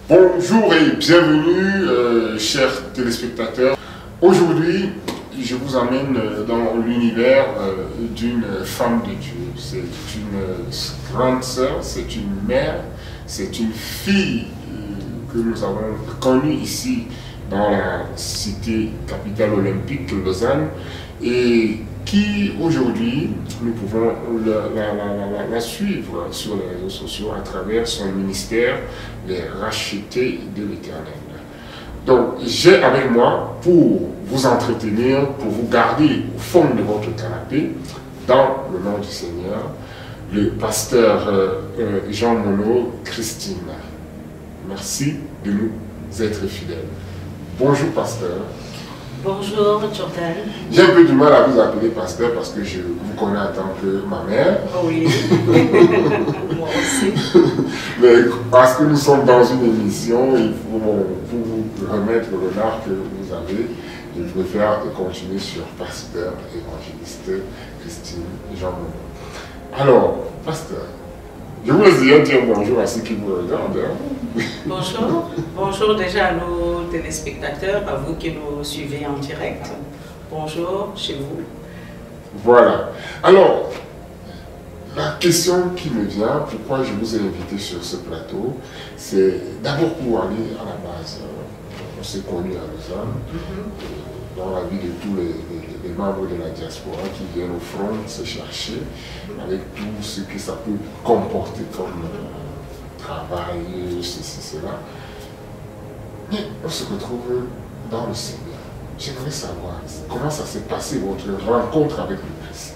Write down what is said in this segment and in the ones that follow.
Bonjour et bienvenue, chers téléspectateurs. Aujourd'hui, je vous amène dans l'univers d'une femme de Dieu. C'est une grande sœur, c'est une mère, c'est une fille que nous avons connue ici dans la cité capitale olympique, Lausanne, et qui aujourd'hui, nous pouvons la suivre sur les réseaux sociaux à travers son ministère, les rachetés de l'Éternel. Donc, j'ai avec moi, pour vous entretenir, pour vous garder au fond de votre canapé, dans le nom du Seigneur, le pasteur Jean Monod Christine. Merci de nous être fidèles. Bonjour, pasteur. Bonjour, Jordan. J'ai un peu du mal à vous appeler pasteur parce que je vous connais en tant que ma mère. Oui, moi aussi. Mais parce que nous sommes dans une émission, il faut vous remettre l'honneur que vous avez. Je préfère continuer sur pasteur évangéliste Christine Jean Monod. Alors, pasteur, je vous laisse dire bonjour à ceux qui vous regardent. Bonjour. Bonjour déjà à nos téléspectateurs, à vous qui nous suivez en direct. Bonjour chez vous. Voilà. Alors, la question qui me vient, pourquoi je vous ai invité sur ce plateau, c'est d'abord pour aller à la base. On s'est connus à Lausanne, dans la vie de tous les membres de la diaspora qui viennent au front se chercher, avec tout ce que ça peut comporter comme travail, ceci, cela. Mais on se retrouve dans le Seigneur. J'aimerais savoir comment ça s'est passé, votre rencontre avec le Christ.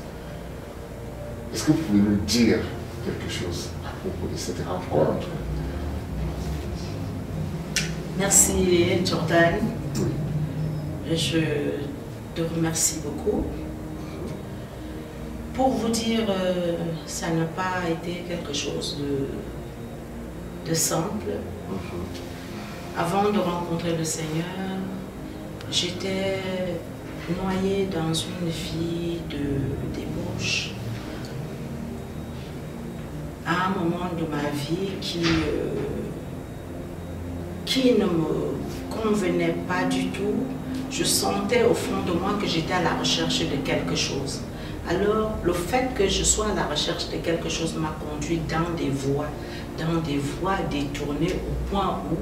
Est-ce que vous pouvez nous dire quelque chose à propos de cette rencontre? Merci, Jordan. Oui. Je te remercie beaucoup. Pour vous dire, ça n'a pas été quelque chose de simple. Avant de rencontrer le Seigneur, j'étais noyée dans une vie de débauche. À un moment de ma vie qui ne me convenait pas du tout, je sentais au fond de moi que j'étais à la recherche de quelque chose. Alors, le fait que je sois à la recherche de quelque chose m'a conduit dans des voies détournées au point où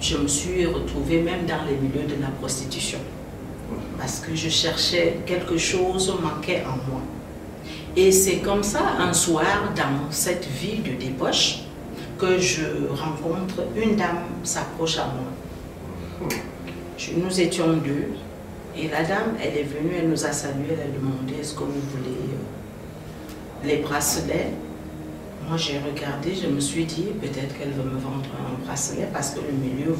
je me suis retrouvée même dans les milieux de la prostitution. Parce que je cherchais quelque chose manquait en moi. Et c'est comme ça, un soir, dans cette vie de débauche, que je rencontre une dame s'approche à moi. Nous étions deux. Et la dame, elle est venue, elle nous a salués, elle a demandé est-ce que vous voulez les bracelets. Moi j'ai regardé, je me suis dit peut-être qu'elle veut me vendre un bracelet parce que le milieu,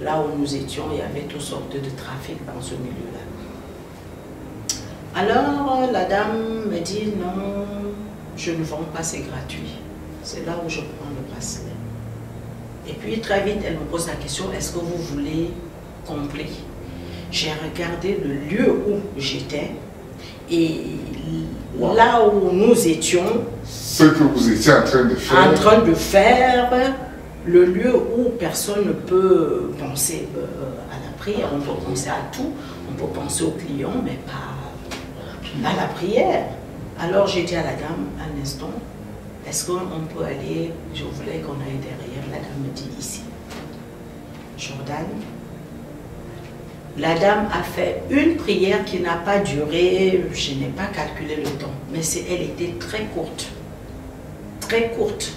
là où nous étions, il y avait toutes sortes de trafic dans ce milieu-là. Alors la dame me dit non, je ne vends pas, c'est gratuit. C'est là où je prends le bracelet. Et puis très vite, elle me pose la question est-ce que vous voulez complet? J'ai regardé le lieu où j'étais et là où nous étions. Ce que vous étiez en train de faire. En train de faire, le lieu où personne ne peut penser à la prière. On peut penser à tout, on peut penser aux clients, mais pas à la prière. Alors j'ai dit à la dame un instant, est-ce qu'on peut aller, je voulais qu'on aille derrière. La dame me dit ici. Jordan. La dame a fait une prière qui n'a pas duré, je n'ai pas calculé le temps, mais elle était très courte. Très courte.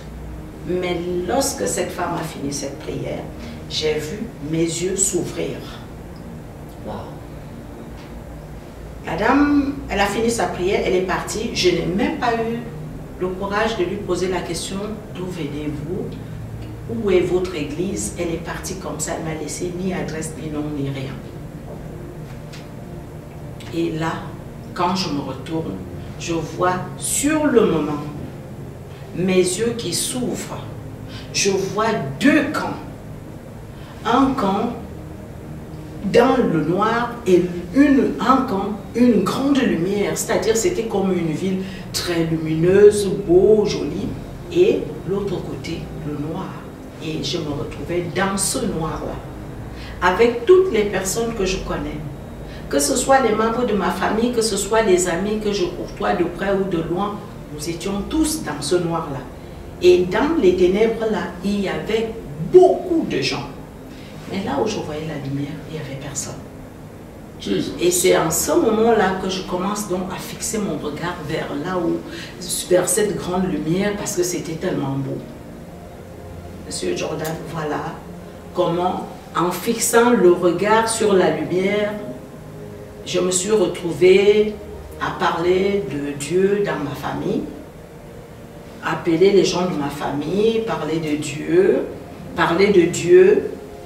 Mais lorsque cette femme a fini cette prière, j'ai vu mes yeux s'ouvrir. Wow. La dame, elle a fini sa prière, elle est partie. Je n'ai même pas eu le courage de lui poser la question d'où venez-vous? Où est votre église? Elle est partie comme ça, elle m'a laissé ni adresse, ni nom, ni rien. Et là, quand je me retourne, je vois sur le moment mes yeux qui s'ouvrent. Je vois deux camps. Un camp dans le noir et un camp, une grande lumière. C'est-à-dire c'était comme une ville très lumineuse, beau, jolie. Et l'autre côté, le noir. Et je me retrouvais dans ce noir-là, avec toutes les personnes que je connais. Que ce soit les membres de ma famille, que ce soit les amis que je courtois de près ou de loin, nous étions tous dans ce noir-là. Et dans les ténèbres-là, il y avait beaucoup de gens. Mais là où je voyais la lumière, il n'y avait personne. Jesus. Et c'est en ce moment-là que je commence donc à fixer mon regard vers là où, vers cette grande lumière, parce que c'était tellement beau. Monsieur Jordan, voilà comment, en fixant le regard sur la lumière, je me suis retrouvée à parler de Dieu dans ma famille, appeler les gens de ma famille, parler de Dieu,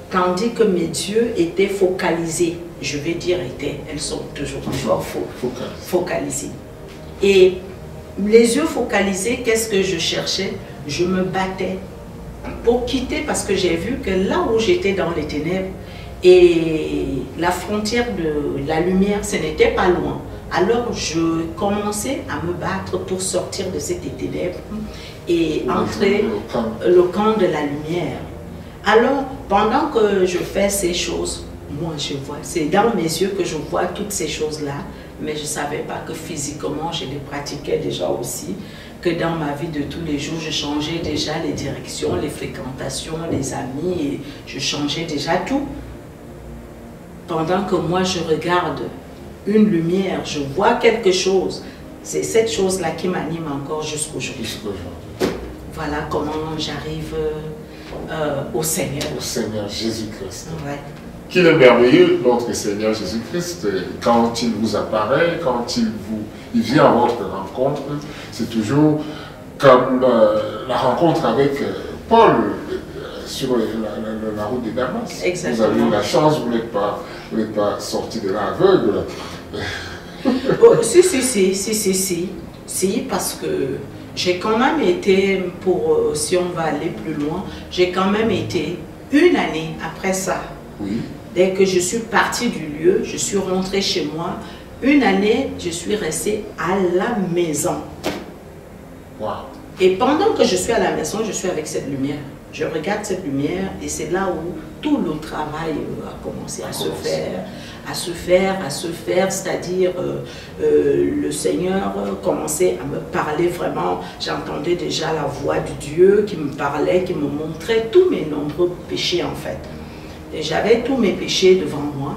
tandis que mes yeux étaient focalisés. Je vais dire étaient, elles sont toujours focalisées. Et les yeux focalisés, qu'est-ce que je cherchais? Je me battais pour quitter, parce que j'ai vu que là où j'étais dans les ténèbres et la frontière de la lumière, ce n'était pas loin. Alors je commençais à me battre pour sortir de ces ténèbres et entrer le camp de la lumière. Alors pendant que je fais ces choses, moi je vois, c'est dans mes yeux que je vois toutes ces choses-là, mais je ne savais pas que physiquement je les pratiquais déjà aussi, que dans ma vie de tous les jours, je changeais déjà les directions, les fréquentations, les amis, et je changeais déjà tout. Pendant que moi je regarde une lumière, je vois quelque chose, c'est cette chose-là qui m'anime encore jusqu'aujourd'hui. Voilà comment j'arrive au Seigneur. Au Seigneur Jésus-Christ. Ouais. Qu'il est merveilleux, notre Seigneur Jésus-Christ, quand il vous apparaît, quand il vient à votre rencontre, c'est toujours comme la rencontre avec Paul sur la route de Damas. Exactement. Vous avez eu la chance, vous n'êtes pas sorti de là aveugle. Oh, si, parce que j'ai quand même été, si on va aller plus loin, j'ai quand même été une année après ça. Oui. Dès que je suis partie du lieu, je suis rentrée chez moi. Une année, je suis restée à la maison. Wow. Et pendant que je suis à la maison, je suis avec cette lumière. Je regarde cette lumière et c'est là où tout le travail a commencé à se faire, c'est-à-dire le Seigneur commençait à me parler vraiment. J'entendais déjà la voix de Dieu qui me parlait, qui me montrait tous mes nombreux péchés en fait. Et j'avais tous mes péchés devant moi.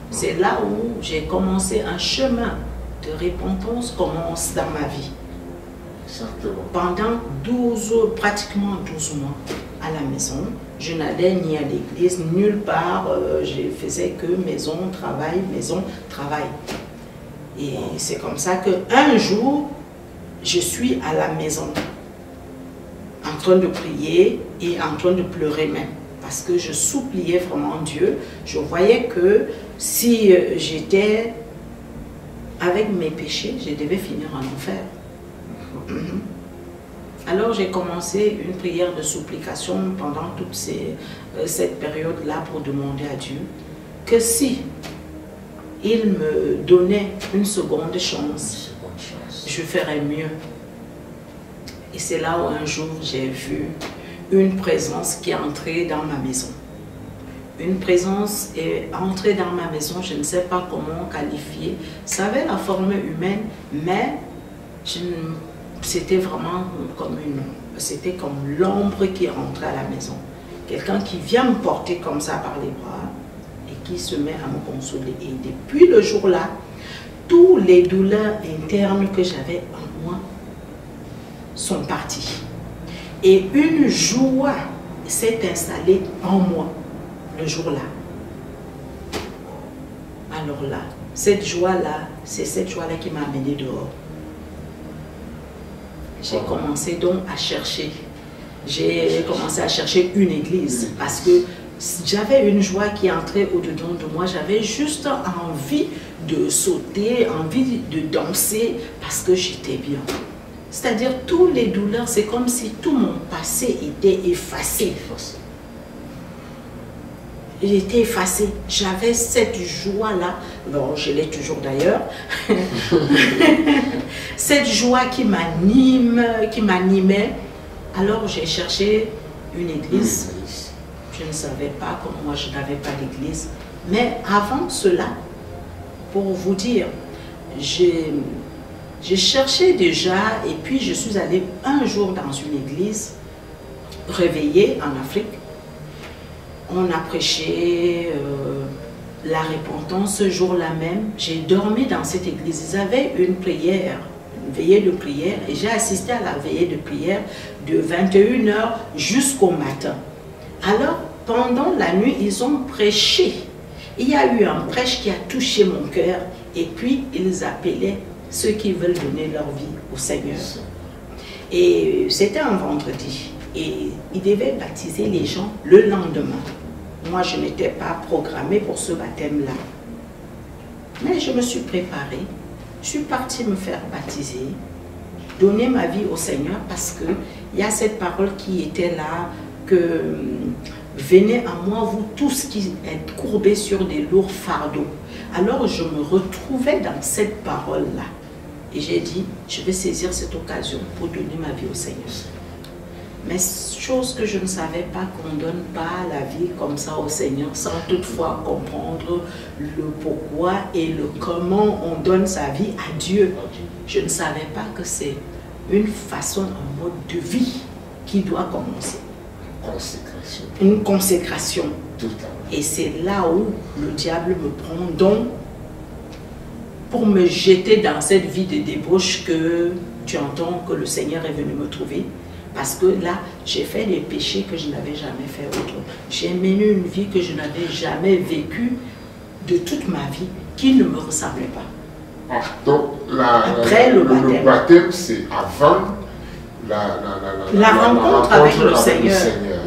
C'est là où j'ai commencé un chemin de repentance commence dans ma vie. Exactement. Pendant pratiquement 12 mois à la maison, je n'allais ni à l'église, nulle part. Je faisais que maison, travail. Et c'est comme ça qu'un jour, je suis à la maison, en train de prier et en train de pleurer même. Parce que je suppliais vraiment Dieu. Je voyais que si j'étais avec mes péchés, je devais finir en enfer. Alors j'ai commencé une prière de supplication pendant toute cette période-là pour demander à Dieu que si il me donnait une seconde chance, je ferais mieux. Et c'est là où un jour j'ai vu une présence qui est entrée dans ma maison. Une présence est entrée dans ma maison, je ne sais pas comment qualifier. Ça avait la forme humaine, mais c'était vraiment comme l'ombre qui est rentrée à la maison. Quelqu'un qui vient me porter comme ça par les bras et qui se met à me consoler. Et depuis le jour-là, toutes les douleurs internes que j'avais en moi sont parties. Et une joie s'est installée en moi le jour-là. Alors là, cette joie-là, c'est cette joie-là qui m'a amenée dehors. J'ai commencé donc à chercher. J'ai commencé à chercher une église parce que j'avais une joie qui entrait au-dedans de moi. J'avais juste envie de sauter, envie de danser parce que j'étais bien. C'est-à-dire, toutes les douleurs, c'est comme si tout mon passé était effacé. Il était effacé. J'avais cette joie-là. Bon, je l'ai toujours d'ailleurs. Cette joie qui m'anime, qui m'animait. Alors, j'ai cherché une église. Je ne savais pas, comme moi je n'avais pas d'église. Mais avant cela, pour vous dire, j'ai cherché déjà et puis je suis allée un jour dans une église réveillée en Afrique. On a prêché la repentance ce jour-là même. J'ai dormi dans cette église. Ils avaient une prière, une veillée de prière et j'ai assisté à la veillée de prière de 21 h jusqu'au matin. Alors, pendant la nuit, ils ont prêché. Il y a eu un prêche qui a touché mon cœur et puis ils appelaient ceux qui veulent donner leur vie au Seigneur. Et c'était un vendredi et ils devaient baptiser les gens le lendemain. Moi, je n'étais pas programmée pour ce baptême-là. Mais je me suis préparée. Je suis partie me faire baptiser, donner ma vie au Seigneur parce qu'il y a cette parole qui était là que venez à moi, vous tous qui êtes courbés sur des lourds fardeaux. Alors je me retrouvais dans cette parole-là. Et j'ai dit, je vais saisir cette occasion pour donner ma vie au Seigneur. Mais chose que je ne savais pas, qu'on ne donne pas la vie comme ça au Seigneur sans toutefois comprendre le pourquoi et le comment on donne sa vie à Dieu. Je ne savais pas que c'est une façon, un mode de vie qui doit commencer. Consécration. Une consécration. Tout à fait. Et c'est là où le diable me prend donc pour me jeter dans cette vie de débauche que tu entends que le Seigneur est venu me trouver. Parce que là, j'ai fait des péchés que je n'avais jamais fait autrement. J'ai mené une vie que je n'avais jamais vécue de toute ma vie, qui ne me ressemblait pas. Ah, donc, après le baptême, c'est avant la rencontre avec le Seigneur.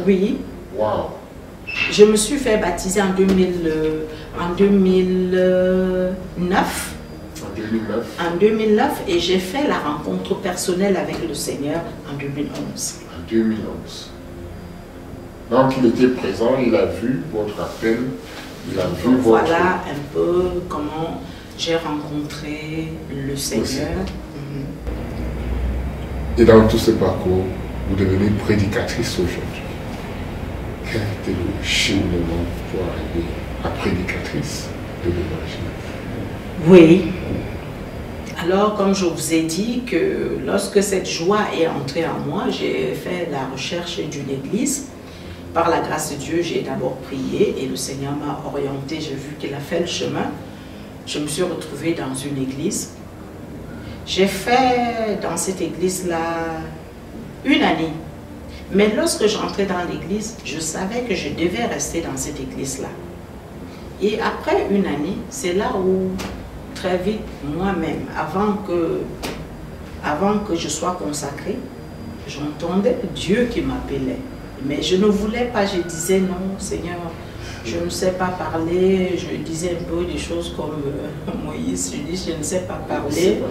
Oui. Wow. Je me suis fait baptiser en 2009. En 2009 et j'ai fait la rencontre personnelle avec le Seigneur en 2011. En 2011. Donc il était présent, il a vu votre appel, il a vu votre... Voilà un peu comment j'ai rencontré le Seigneur. Et dans tout ce parcours, vous devenez prédicatrice aujourd'hui. Quel était le cheminement pour arriver à prédicatrice de l'Évangile? Oui. Alors, comme je vous ai dit, que lorsque cette joie est entrée en moi, j'ai fait la recherche d'une église. Par la grâce de Dieu, j'ai d'abord prié et le Seigneur m'a orienté. J'ai vu qu'il a fait le chemin. Je me suis retrouvée dans une église. J'ai fait dans cette église-là une année. Mais lorsque j'entrais dans l'église, je savais que je devais rester dans cette église-là. Et après une année, c'est là où très vite, moi-même, avant que je sois consacrée, j'entendais Dieu qui m'appelait. Mais je ne voulais pas, je disais non, Seigneur, je ne sais pas parler. Je disais un peu des choses comme Moïse, je dis je ne sais pas parler.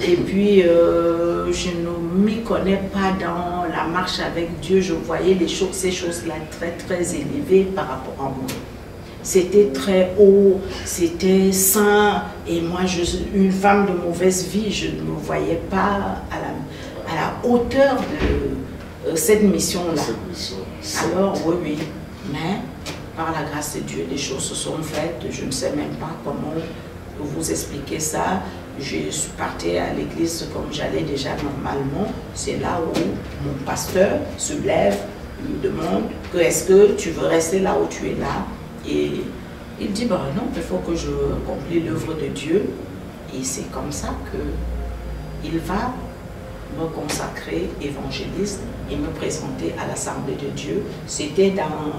Et puis, je ne m'y connais pas dans la marche avec Dieu. Je voyais ces choses-là très, très élevées par rapport à moi. C'était très haut, c'était saint, et moi, une femme de mauvaise vie, je ne me voyais pas à la hauteur de cette mission-là. Alors, oui, mais par la grâce de Dieu, les choses se sont faites. Je ne sais même pas comment vous expliquer ça. Je suis partie à l'église comme j'allais déjà normalement. C'est là où mon pasteur se lève, me demande que est-ce que tu veux rester là où tu es là. Et il dit, bah non, il faut que je complete l'œuvre de Dieu. Et c'est comme ça qu'il va me consacrer évangéliste et me présenter à l'Assemblée de Dieu. C'était dans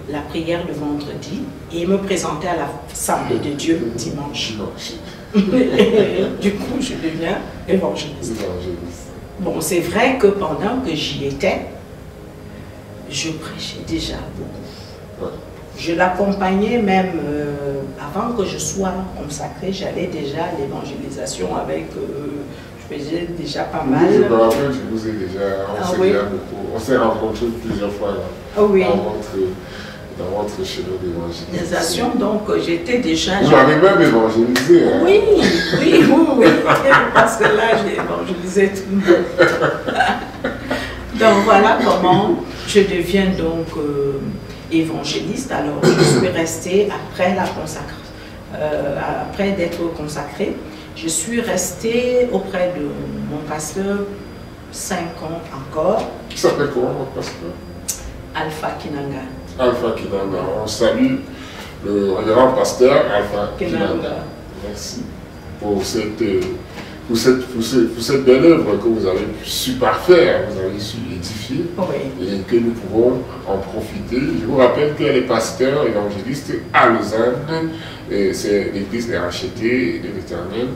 la prière de vendredi et me présenter à l'Assemblée de Dieu dimanche. Du coup, je deviens évangéliste. Bon, c'est vrai que pendant que j'y étais, je prêchais déjà beaucoup. Je l'accompagnais même avant que je sois consacrée, j'allais déjà à l'évangélisation avec, je faisais déjà pas mal. Je me rappelle, je vous ai déjà, on s'est rencontrés plusieurs fois là, dans votre chemin d'évangélisation. Donc j'étais déjà... Vous m'avez même évangélisé. Hein? Oui, parce que là j'ai évangélisé tout le monde. Donc voilà comment je deviens donc évangéliste. Alors je suis restée après d'être consacrée, je suis restée auprès de mon pasteur 5 ans encore. Qui s'appelle comment votre pasteur? Alpha Kinanga. Alpha Kinanga. On salue le révérend pasteur Alpha Kinanga. Merci pour cette belle œuvre que vous avez su parfaire, vous avez su édifier, oui, et que nous pouvons en profiter. Je vous rappelle qu'elle est pasteur évangéliste à Lausanne, c'est l'église des rachetés de l'Éternel.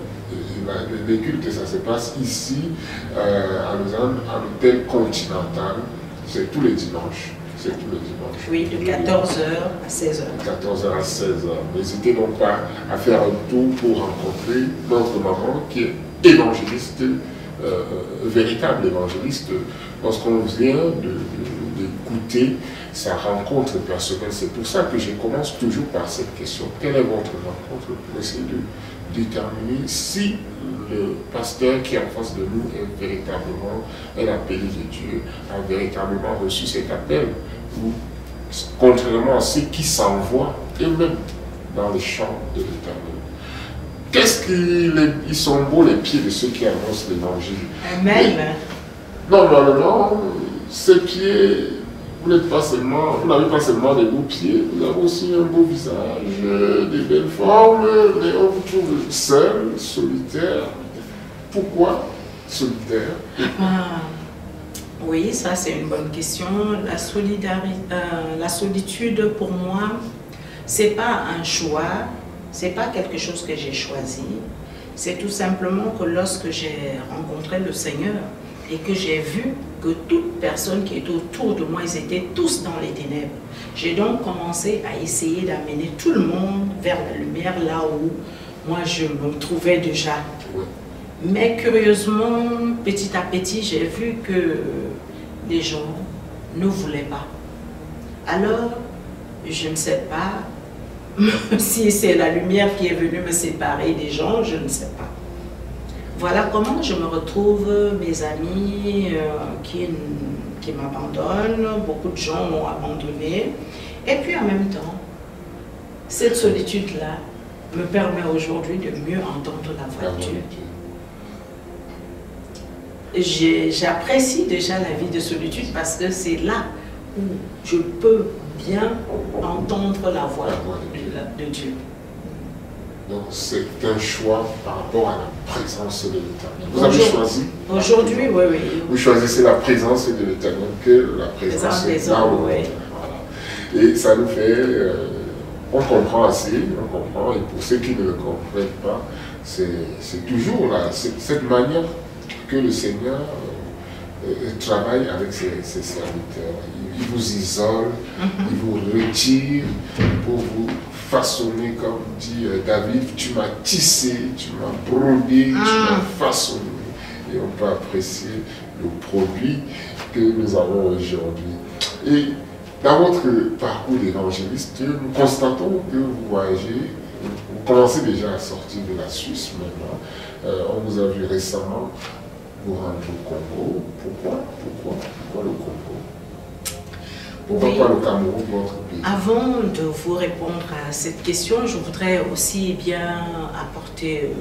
Les cultes, ça se passe ici à Lausanne, à l'hôtel Continental. C'est tous les dimanches. C'est tous les dimanches. Oui, de 14h à 16h. 14h à 16h. N'hésitez donc pas à faire un tour pour rencontrer notre maman qui est évangéliste, véritable évangéliste. Lorsqu'on vient d'écouter sa rencontre personnelle, c'est pour ça que je commence toujours par cette question. Quelle est votre rencontre? Pour essayer de déterminer si le pasteur qui est en face de nous est véritablement un appelé de Dieu, a véritablement reçu cet appel, ou contrairement à ceux qui s'envoient eux-mêmes dans les champs de l'Éternel. Qu'est-ce qu'ils sont beaux les pieds de ceux qui annoncent l'évangile. Amen. Normalement, ces pieds, vous n'avez pas seulement des beaux pieds, vous avez aussi un beau visage, des belles formes, mais on vous trouve seul, solitaire. Pourquoi solitaire? Oui, ça c'est une bonne question. La solitude pour moi, c'est pas un choix, c'est pas quelque chose que j'ai choisi. C'est tout simplement que lorsque j'ai rencontré le Seigneur et que j'ai vu que toute personne qui était autour de moi, ils étaient tous dans les ténèbres. J'ai donc commencé à essayer d'amener tout le monde vers la lumière, là où moi je me trouvais déjà. Mais curieusement, petit à petit, j'ai vu que les gens ne voulaient pas. Alors, je ne sais pas si c'est la lumière qui est venue me séparer des gens, je ne sais pas. Voilà comment je me retrouve, mes amis qui m'abandonnent, beaucoup de gens m'ont abandonné. Et puis en même temps, cette solitude-là me permet aujourd'hui de mieux entendre la voix de Dieu. J'apprécie déjà la vie de solitude parce que c'est là où je peux bien entendre la voix de Dieu. Donc c'est un choix par rapport à la présence de l'Éternel. Vous avez choisi? Aujourd'hui, oui, oui. Vous choisissez la présence de l'Éternel que la présence des hommes. Voilà. Et ça nous fait... on comprend assez, on comprend. Et pour ceux qui ne le comprennent pas, c'est toujours là, cette manière que le Seigneur travaille avec ses serviteurs. Il vous isole, il vous retire pour vous façonner, comme dit David, tu m'as tissé, tu m'as brodé, tu m'as façonné. Et on peut apprécier le produit que nous avons aujourd'hui. Et dans votre parcours d'évangéliste, nous constatons que vous voyagez, vous commencez déjà à sortir de la Suisse maintenant. On vous a vu récemment vous rendre au Congo. Pourquoi le Congo? Pourquoi pas le Cameroun, votre pays? Avant de vous répondre à cette question, je voudrais aussi bien apporter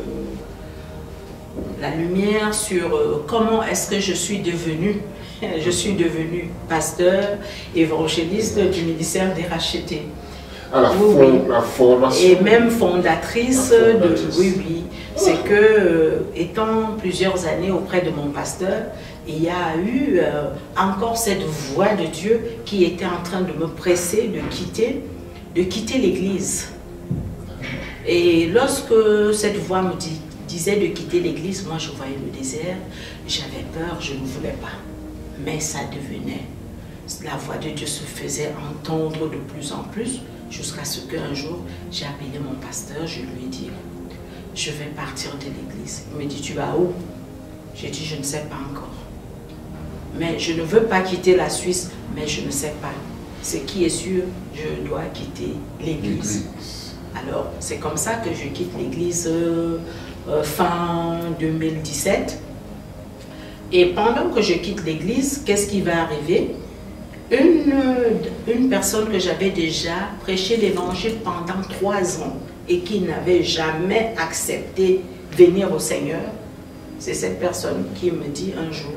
la lumière sur comment est-ce que je suis devenue pasteur, évangéliste du ministère des Rachetés. Ah, la formation. Et même fondatrice de... Oui, oui. C'est que, étant plusieurs années auprès de mon pasteur, il y a eu encore cette voix de Dieu qui était en train de me presser de quitter l'église. Et lorsque cette voix me disait de quitter l'église, moi je voyais le désert, j'avais peur, je ne voulais pas. Mais ça devenait, la voix de Dieu se faisait entendre de plus en plus, jusqu'à ce qu'un jour, j'ai appelé mon pasteur, je lui ai dit, je vais partir de l'église. Il me dit, tu vas où? J'ai dit, je ne sais pas encore. Mais je ne veux pas quitter la Suisse, mais je ne sais pas. Ce qui est sûr, je dois quitter l'église. Alors, c'est comme ça que je quitte l'église fin 2017. Et pendant que je quitte l'église, qu'est-ce qui va arriver? Une personne que j'avais déjà prêché l'évangile pendant 3 ans et qui n'avait jamais accepté venir au Seigneur, c'est cette personne qui me dit un jour,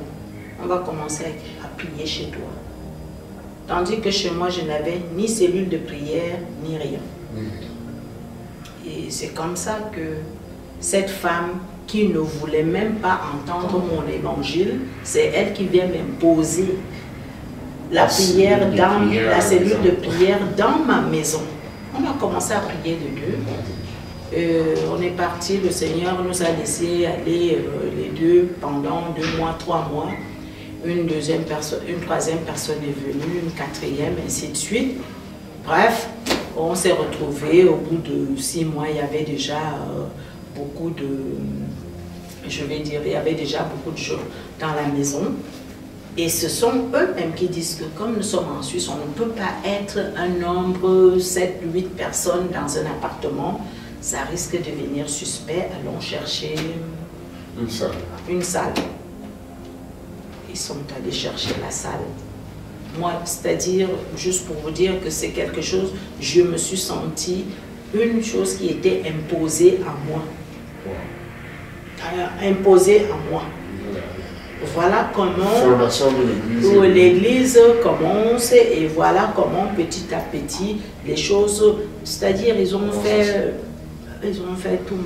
on va commencer à prier chez toi. Tandis que chez moi, je n'avais ni cellule de prière, ni rien. Et c'est comme ça que cette femme qui ne voulait même pas entendre mon évangile, c'est elle qui vient m'imposer la prière dans la cellule de prière dans ma maison. On a commencé à prier de deux. On est parti, le Seigneur nous a laissé aller les deux pendant 2 mois, 3 mois. Une troisième personne est venue, une quatrième, ainsi de suite. Bref, on s'est retrouvés. Au bout de 6 mois, il y avait déjà beaucoup de... Je vais dire, il y avait déjà beaucoup de gens dans la maison. Et ce sont eux-mêmes qui disent que comme nous sommes en Suisse, on ne peut pas être un nombre, 7, 8 personnes dans un appartement. Ça risque de devenir suspect. Allons chercher une salle. Ils sont allés chercher la salle. Moi, c'est-à-dire, juste pour vous dire que c'est quelque chose, je me suis sentie une chose qui était imposée à moi. Imposée à moi. Voilà comment l'église commence et voilà comment petit à petit les choses, c'est-à-dire ils ont fait tout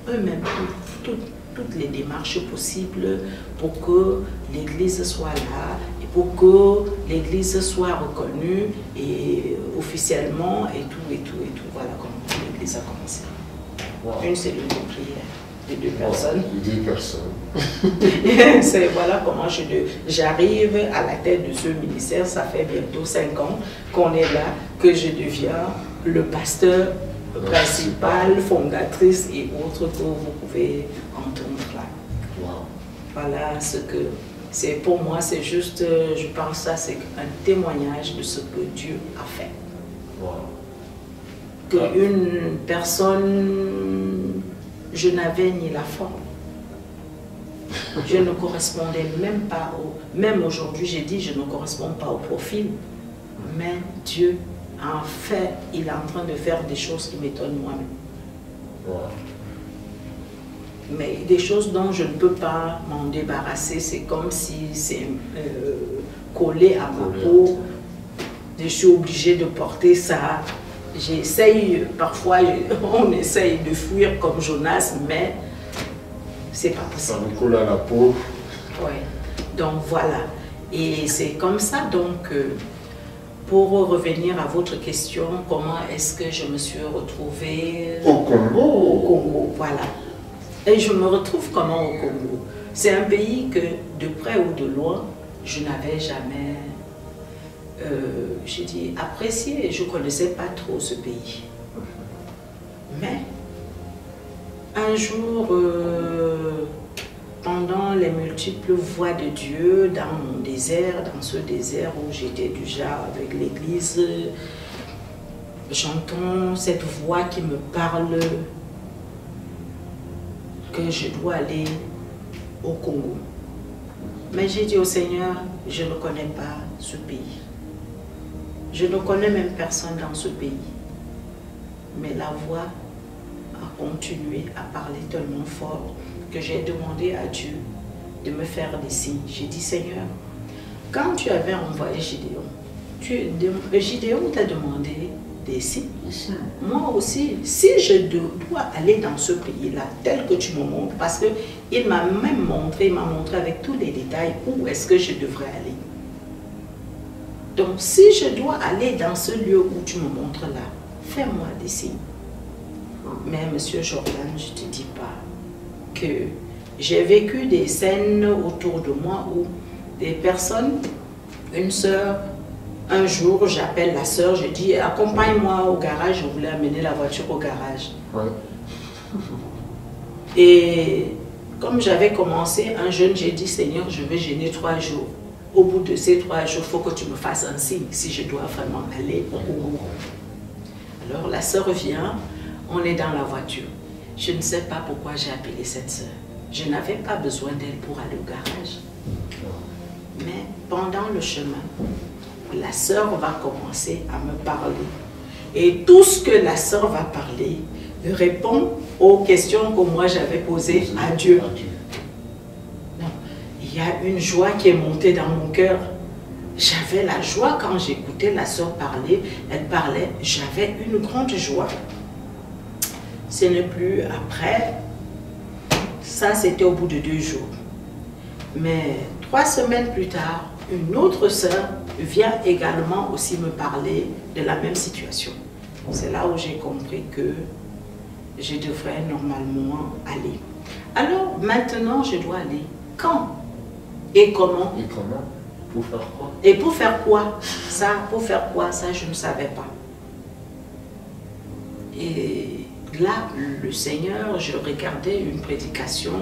eux-mêmes, toutes les démarches possibles pour que l'église soit là et pour que l'église soit reconnue et officiellement et tout. Voilà comment l'église a commencé. Une cellule de prière. De 2 personnes. Voilà comment j'arrive à la tête de ce ministère. Ça fait bientôt 5 ans qu'on est là, que je deviens le pasteur principal, fondatrice et autres que vous pouvez entendre là. Voilà ce que c'est pour moi, c'est juste, je pense ça, c'est un témoignage de ce que Dieu a fait. Qu'une personne, je n'avais ni la forme. Je ne correspondais même pas même aujourd'hui, j'ai dit, je ne correspond pas au profil. Mais Dieu, en fait, il est en train de faire des choses qui m'étonnent moi-même. Mais des choses dont je ne peux pas m'en débarrasser, c'est comme si c'est collé à ma peau. Je suis obligée de porter ça. J'essaye, parfois on essaye de fuir comme Jonas, mais c'est pas possible. Ça me colle à la peau. Oui, donc voilà. Et c'est comme ça, donc, pour revenir à votre question, comment est-ce que je me suis retrouvée au Congo? Au Congo, voilà. Et je me retrouve comment au Congo? C'est un pays que, de près ou de loin, je n'avais jamais... j'ai dit apprécié, je ne connaissais pas trop ce pays. Mais un jour, pendant les multiples voix de Dieu dans mon désert, dans ce désert où j'étais déjà avec l'église, j'entends cette voix qui me parle que je dois aller au Congo. Mais j'ai dit au Seigneur, je ne connais pas ce pays. Je ne connais même personne dans ce pays. Mais la voix a continué à parler tellement fort que j'ai demandé à Dieu de me faire des signes. J'ai dit, Seigneur, quand tu avais envoyé Gideon, Gideon t'a demandé des signes. Moi aussi, si je dois aller dans ce pays-là, tel que tu me montres, parce qu'il m'a même montré, il m'a montré avec tous les détails où est-ce que je devrais aller. Donc, si je dois aller dans ce lieu où tu me montres là, fais-moi des signes. Mais, Monsieur Jordan, je ne te dis pas que j'ai vécu des scènes autour de moi où des personnes, une sœur, un jour, j'appelle la sœur, je dis, accompagne-moi au garage, je voulais amener la voiture au garage. Et comme j'avais commencé un jeûne, j'ai dit, Seigneur, je vais jeûner 3 jours. Au bout de ces 3 jours, il faut que tu me fasses un signe si je dois vraiment aller au Congo. Alors la sœur vient, on est dans la voiture. Je ne sais pas pourquoi j'ai appelé cette sœur. Je n'avais pas besoin d'elle pour aller au garage. Mais pendant le chemin, la sœur va commencer à me parler. Et tout ce que la sœur va parler répond aux questions que moi j'avais posées à Dieu. Non, il y a une joie qui est montée dans mon cœur. J'avais la joie quand j'écoutais la sœur parler. Elle parlait, j'avais une grande joie. Ce n'est plus après. Ça, c'était au bout de 2 jours. Mais 3 semaines plus tard, une autre sœur vient également aussi me parler de la même situation. C'est là où j'ai compris que je devrais normalement aller. Alors, maintenant, je dois aller. Quand? Et comment? Et comment? Pour faire quoi? Et pour faire quoi? Ça, pour faire quoi? Ça, je ne savais pas. Et là, le Seigneur, je regardais une prédication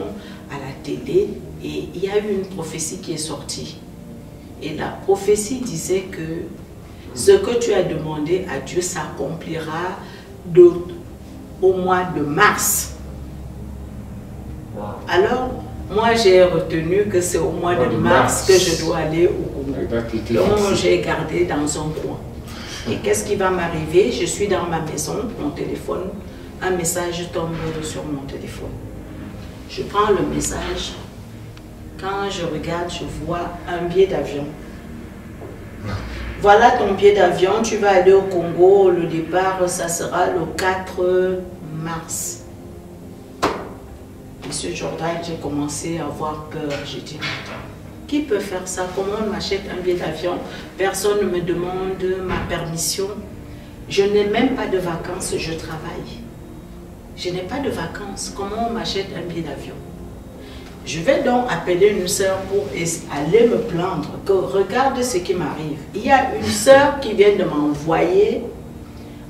à la télé et il y a eu une prophétie qui est sortie. Et la prophétie disait que ce que tu as demandé à Dieu s'accomplira au mois de mars. Wow. Alors, moi j'ai retenu que c'est au mois de mars que je dois aller au Congo. Donc j'ai gardé dans un coin. Et qu'est-ce qui va m'arriver? Je suis dans ma maison, mon téléphone, un message tombe sur mon téléphone. Je prends le message. Quand je regarde, je vois un billet d'avion. Voilà ton billet d'avion, tu vas aller au Congo. Le départ, ça sera le 4 mars. Monsieur Jordan, j'ai commencé à avoir peur. J'ai dit, qui peut faire ça? Comment on m'achète un billet d'avion? Personne ne me demande ma permission. Je n'ai même pas de vacances, je travaille. Je n'ai pas de vacances. Comment on m'achète un billet d'avion? Je vais donc appeler une sœur pour aller me plaindre, que regarde ce qui m'arrive. Il y a une sœur qui vient de m'envoyer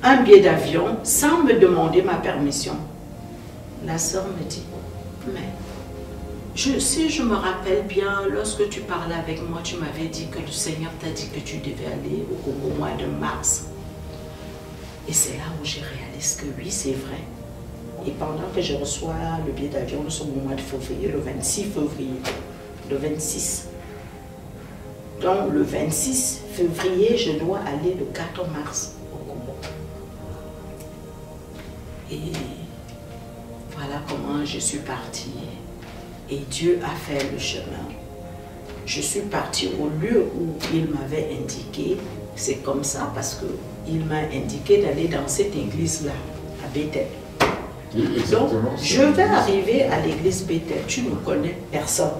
un billet d'avion sans me demander ma permission. La sœur me dit, mais si je me rappelle bien, lorsque tu parlais avec moi, tu m'avais dit que le Seigneur t'a dit que tu devais aller au mois de mars. Et c'est là où j'ai réalisé que oui, c'est vrai. Et pendant que je reçois le billet d'avion, nous sommes au mois de février, le 26 février, le 26. Donc le 26 février, je dois aller le 4 mars au Congo. Et voilà comment je suis partie. Et Dieu a fait le chemin. Je suis partie au lieu où il m'avait indiqué. C'est comme ça parce qu'il m'a indiqué d'aller dans cette église-là, à Bethel. Donc, je vais arriver à l'église Bethel, tu ne connais personne.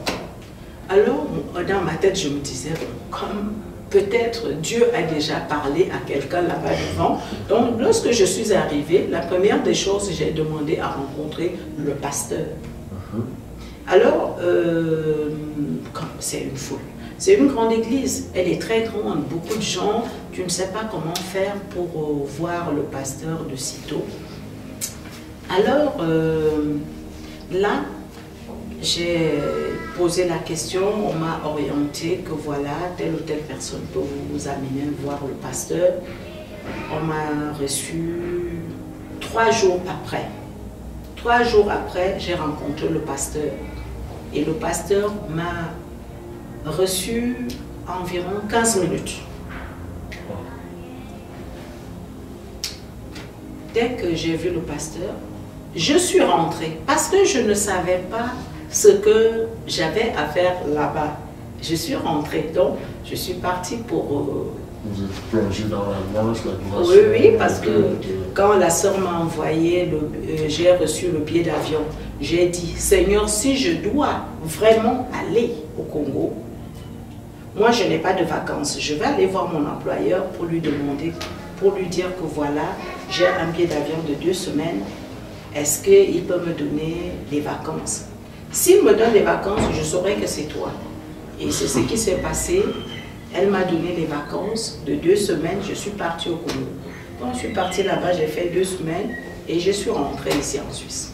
Alors, dans ma tête, je me disais, comme peut-être Dieu a déjà parlé à quelqu'un là-bas devant. Donc, lorsque je suis arrivée, la première des choses, j'ai demandé à rencontrer le pasteur. Alors, c'est une foule. C'est une grande église, elle est très grande, beaucoup de gens, tu ne sais pas comment faire pour voir le pasteur de sitôt. Alors, là, j'ai posé la question, on m'a orienté que voilà, telle ou telle personne peut vous amener voir le pasteur. On m'a reçu 3 jours après. 3 jours après, j'ai rencontré le pasteur. Et le pasteur m'a reçu environ 15 minutes. Dès que j'ai vu le pasteur, je suis rentrée parce que je ne savais pas ce que j'avais à faire là-bas. Je suis rentrée, donc je suis partie pour... Vous êtes plongée dans la grâce, Oui, oui, parce que quand la sœur m'a envoyé, j'ai reçu le billet d'avion, j'ai dit, Seigneur, si je dois vraiment aller au Congo, moi je n'ai pas de vacances, je vais aller voir mon employeur pour lui demander, pour lui dire que voilà, j'ai un billet d'avion de 2 semaines, est-ce qu'il peut me donner des vacances? S'il me donne des vacances, je saurai que c'est toi. Et c'est ce qui s'est passé. Elle m'a donné les vacances de 2 semaines, je suis partie au Congo. Quand je suis partie là-bas, j'ai fait 2 semaines et je suis rentrée ici en Suisse.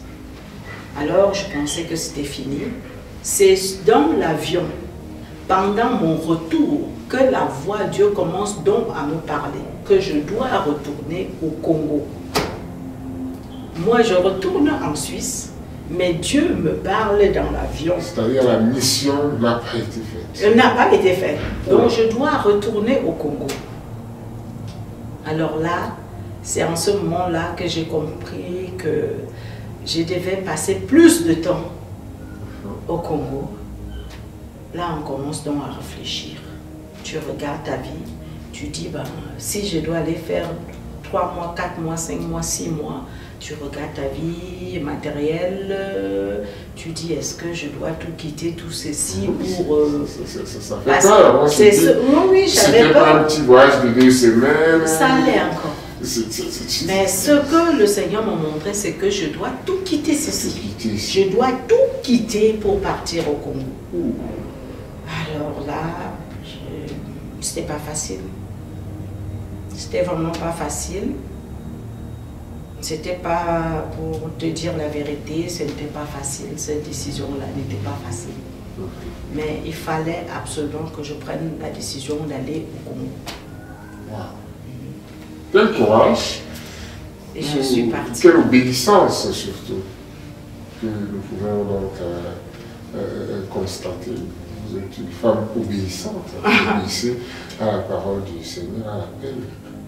Alors, je pensais que c'était fini. C'est dans l'avion, pendant mon retour, que la voix de Dieu commence donc à me parler, que je dois retourner au Congo. Moi, je retourne en Suisse. Mais Dieu me parle dans l'avion. C'est-à-dire la mission n'a pas été faite. Elle n'a pas été faite. Donc je dois retourner au Congo. Alors là, c'est en ce moment-là que j'ai compris que je devais passer plus de temps au Congo. Là, on commence donc à réfléchir. Tu regardes ta vie, tu dis, ben, si je dois aller faire 3 mois, 4 mois, 5 mois, 6 mois, tu regardes ta vie matérielle, tu dis, est-ce que je dois tout quitter, tout ceci pour... ça fait peur. Oui, j'avais peur. C'était pas un petit voyage de 2 semaines. Ça allait encore. Mais ce que le Seigneur m'a montré, c'est que je dois tout quitter ceci. Je dois tout quitter pour partir au Congo. Alors là, c'était pas facile. C'était vraiment pas facile. C'était pas, pour te dire la vérité, ce n'était pas facile. Cette décision-là n'était pas facile. Mais il fallait absolument que je prenne la décision d'aller au Congo. Wow. Quel courage. Et je suis partie. Quelle obéissance surtout que nous pouvons donc constater. Vous êtes une femme obéissante. Vous obéissez à la parole du Seigneur, à l'appel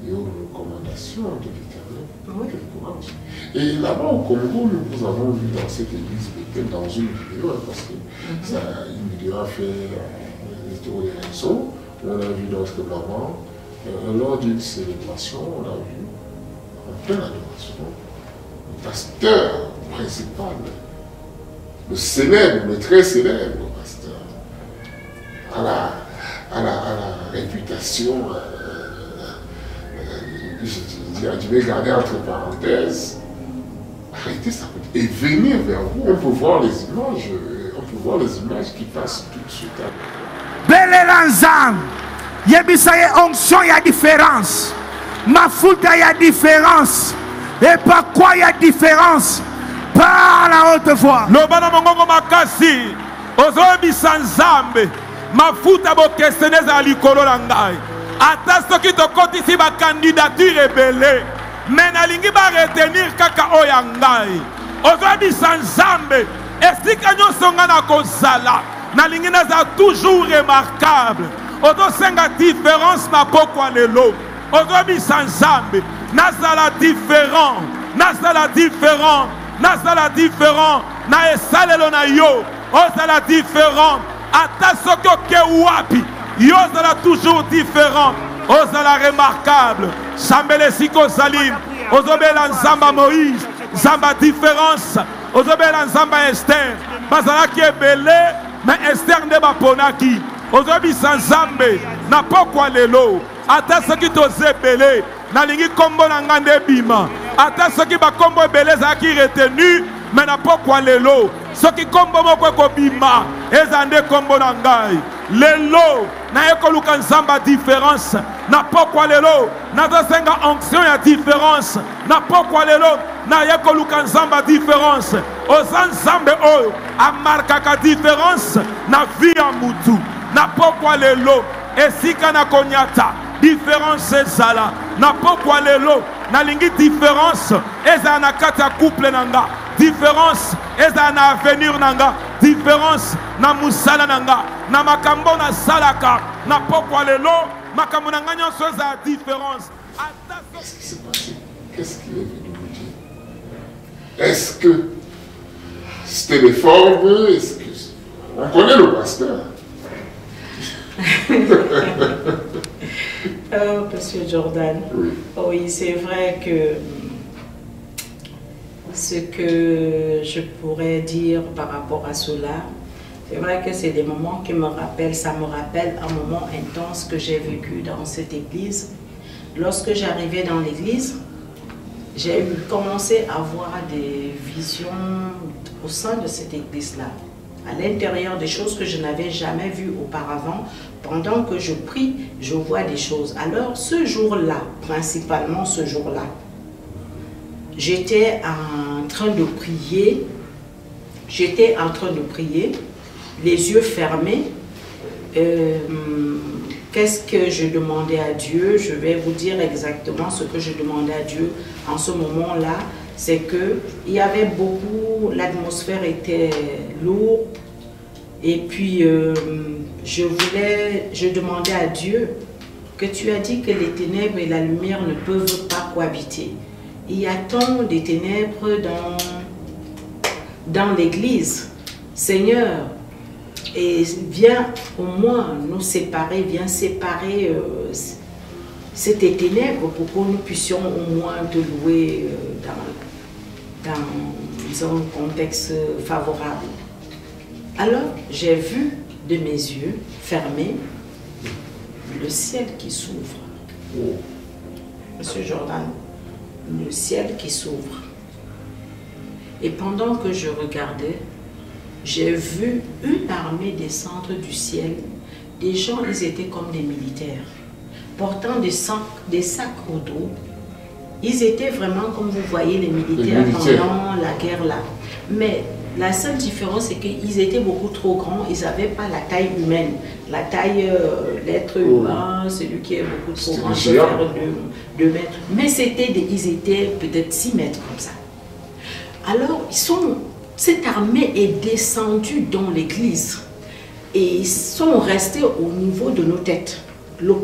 et aux recommandations de l'Éternel. Oui. Quel courage. Et là-bas au Congo, nous vous avons vu dans cette église Bethel, dans une vidéo, parce que une vidéo a fait le tour des réseaux. On a vu notre maman. Lors d'une célébration, on a vu, en pleine adoration, le pasteur principal, le célèbre, le très célèbre pasteur, à la réputation, je vais garder entre parenthèses, arrêtez ça et venir vers vous. On peut voir les images, qui passent tout de suite à vous. Belelanzam! Yebisaye onction, il y a différence. Mafuta, il y a différence. Et par quoi il y a différence? Par la haute voix. Lobana mongongo makasi. Ozobi sanzambe. Mafuta bo questionner likolo na ngai. Ata soki to kotisi ba candidature ebele. Mais nalingi ba retenir kaka oya ngai. Ozobi sanzambe. Esika nyonso nga na kozala. Nalingi naza toujours remarquable. Odo senga différence na pokwa lelo. Odo bi sanzambe. Nazala différent. Nazala différent. Nazala différent. Na esalelo na yo. Ozala différent. Ata soko ke wapi. Yo zala toujours différent. Ozala remarquable. Sambele siko zalim. Ozobela nzamba Moïse. Zamba différence. Ozobela nzamba Esther. Bazala ki ebele. Mais Esther ne ba ponaki. Ozobi sanzambe na pokwa lelo ata soki tozebele na lingi kombo na ngande bima ata soki ba kombo ebele za ki retenu mais na pokwa lelo soki kombo moko ko bima ezande kombo na ngai lelo na ekoluka nzamba différence na pokwa lelo na dosenga onction ya différence na pokwa lelo na ekoluka nzamba différence ozan nzambe oyo amarkaka différence na vie ya mutu. Na pokwa lelo esika na konyata différence ezala na pokwa lelo na lingi différence ezala na kati ya couple nanga différence ezala na avenir nanga différence na musala nanga na makambo na salaka na pokwa lelo makambo nanga nyonso ezala différence. Qu'est-ce qui s'est passé? Qu'est-ce qu'il est venu vous dire? Est-ce que c'était des formes? Est-ce que on connaît le pasteur? Oh, Monsieur Jordan, oui, oui, c'est vrai que ce que je pourrais dire par rapport à cela, c'est vrai que c'est des moments qui me rappellent, ça me rappelle un moment intense que j'ai vécu dans cette église. Lorsque j'arrivais dans l'église, j'ai commencé à voir des visions au sein de cette église-là. À l'intérieur, des choses que je n'avais jamais vues auparavant. Pendant que je prie, je vois des choses. Alors ce jour-là, principalement ce jour-là, j'étais en train de prier. J'étais en train de prier, les yeux fermés. Qu'est-ce que je demandais à Dieu? Je vais vous dire exactement ce que je demandais à Dieu en ce moment-là. c'est que il y avait beaucoup, l'atmosphère était lourde. Et puis, je demandais à Dieu que tu as dit que les ténèbres et la lumière ne peuvent pas cohabiter. Il y a tant de ténèbres dans l'église. Seigneur, et viens au moins nous séparer, viens séparer ces ténèbres pour que nous puissions au moins te louer dans un contexte favorable. Alors, j'ai vu de mes yeux fermés le ciel qui s'ouvre. Monsieur Jordan, le ciel qui s'ouvre. Et pendant que je regardais, j'ai vu une armée descendre du ciel. Des gens, ils étaient comme des militaires, portant des sacs au dos. Ils étaient vraiment comme vous voyez les militaires pendant la guerre là. Mais la seule différence, c'est qu'ils étaient beaucoup trop grands. Ils n'avaient pas la taille humaine. La taille, l'être humain, celui qui est beaucoup trop grand, peut faire 2 mètres. Mais ils étaient peut-être 6 mètres comme ça. Alors, cette armée est descendue dans l'église. Et ils sont restés au niveau de nos têtes.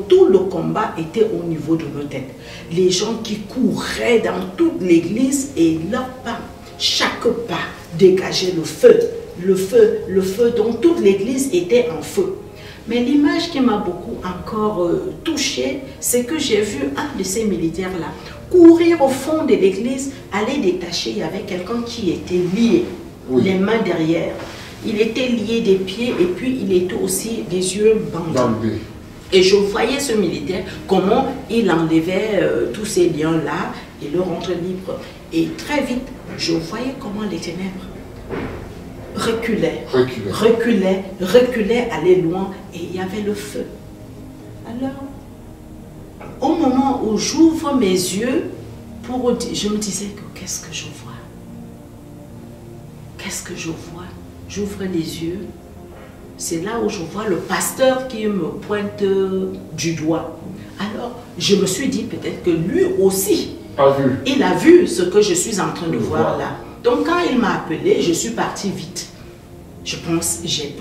Tout le combat était au niveau de nos têtes. Les gens qui couraient dans toute l'église et leur pas, chaque pas dégageait le feu. Le feu, dont toute l'église était en feu. Mais l'image qui m'a beaucoup encore touchée, c'est que j'ai vu un de ces militaires-là courir au fond de l'église, aller détacher. Il y avait quelqu'un qui était lié, les mains derrière. Il était lié des pieds et puis il était aussi des yeux bandés. Et je voyais ce militaire, comment il enlevait tous ces liens-là et le rentrait libre. Et très vite, je voyais comment les ténèbres reculaient, allaient loin et il y avait le feu. Alors, au moment où j'ouvre mes yeux, je me disais que qu'est-ce que je vois? Qu'est-ce que je vois? J'ouvre les yeux. C'est là où je vois le pasteur qui me pointe du doigt. Alors, je me suis dit peut-être que lui aussi, il a vu ce que je suis en train de voir là. Donc, quand il m'a appelé, je suis partie vite. J'ai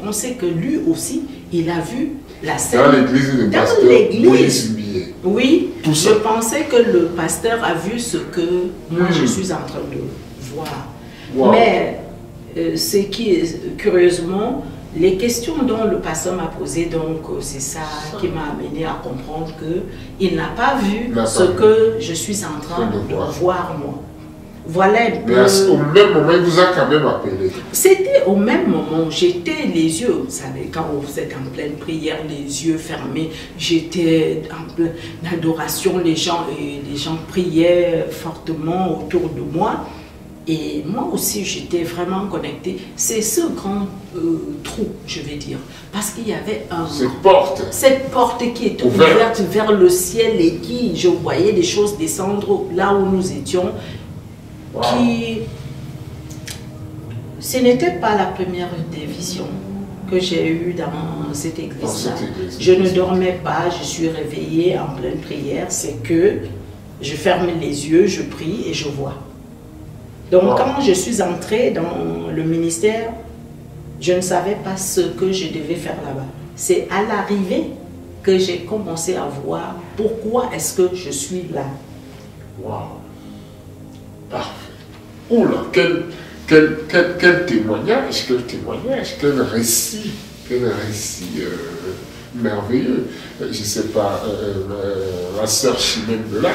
pensé que lui aussi, il a vu la scène. Dans l'église de pasteur, oui, je pensais que le pasteur a vu ce que moi je suis en train de voir. Wow. Mais ce qui est, curieusement, les questions dont le pasteur m'a posé, donc c'est ça qui m'a amené à comprendre qu'il n'a pas vu ce que je suis en train de voir moi. Voilà un peu... Mais au même moment, il vous a quand même appelé. C'était au même moment, j'étais les yeux, vous savez, quand vous êtes en pleine prière, les yeux fermés, j'étais en pleine adoration, les gens priaient fortement autour de moi. Et moi aussi, j'étais vraiment connectée. C'est ce grand trou, je vais dire. Parce qu'il y avait cette porte qui était ouverte vers le ciel et qui, je voyais des choses descendre là où nous étions. Wow. Ce n'était pas la première des visions que j'ai eues dans cette église-là. Je ne dormais pas, je suis réveillée en pleine prière. C'est que je ferme les yeux, je prie et je vois. Donc quand je suis entrée dans le ministère, je ne savais pas ce que je devais faire là-bas. C'est à l'arrivée que j'ai commencé à voir pourquoi est-ce que je suis là. Wow. Parfait. Oula, quel témoignage, quel récit merveilleux. Je ne sais pas, la sœur Chimène de là,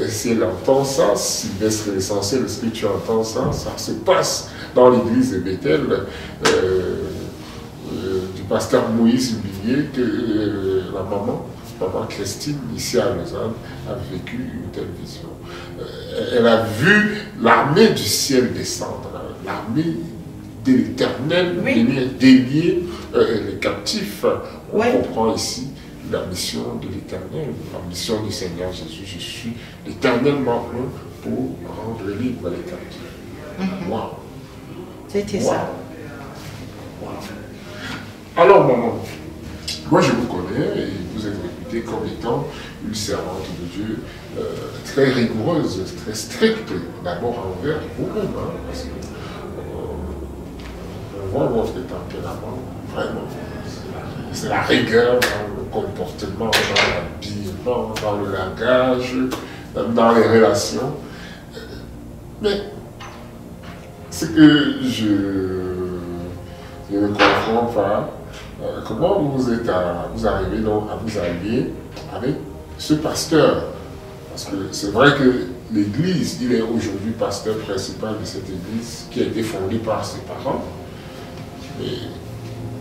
si elle entend ça, Sylvestre l'Essentiel, est-ce que tu entends ça? Ça se passe dans l'église de Bethel, du pasteur Moïse Millier, que la maman Christine, ici à Lausanne, a vécu une telle vision. Elle a vu l'armée du ciel descendre, l'armée de l'Éternel venir délier les captifs. On comprend ici la mission de l'Éternel, la mission du Seigneur Jésus. Je suis éternellement heureux pour rendre libre les captifs. Wow. C'était ça. Wow. Alors, maman, moi je vous connais et vous êtes réputé présentée comme étant une servante de Dieu très rigoureuse, très stricte, d'abord envers vous-même, hein, parce que on voit votre tempérament, vraiment. C'est la rigueur dans le comportement, dans l'habillement, dans le langage, dans les relations. Mais ce que je ne comprends pas, comment vous arrivez donc à vous allier avec ce pasteur? Parce que c'est vrai que l'église, il est aujourd'hui pasteur principal de cette église qui a été fondée par ses parents. Mais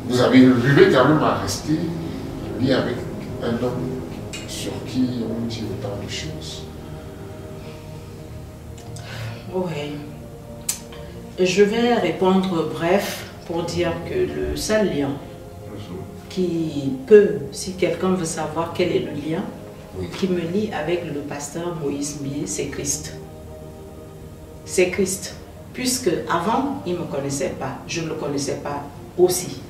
vous avez arrivé quand même à rester lié avec un homme sur qui on dit autant de choses. Oui. Je vais répondre bref pour dire que le seul lien qui peut, si quelqu'un veut savoir quel est le lien, oui, qui me lie avec le pasteur Moïse Mbié, c'est Christ. C'est Christ. Puisque avant, il ne me connaissait pas, je ne le connaissais pas aussi.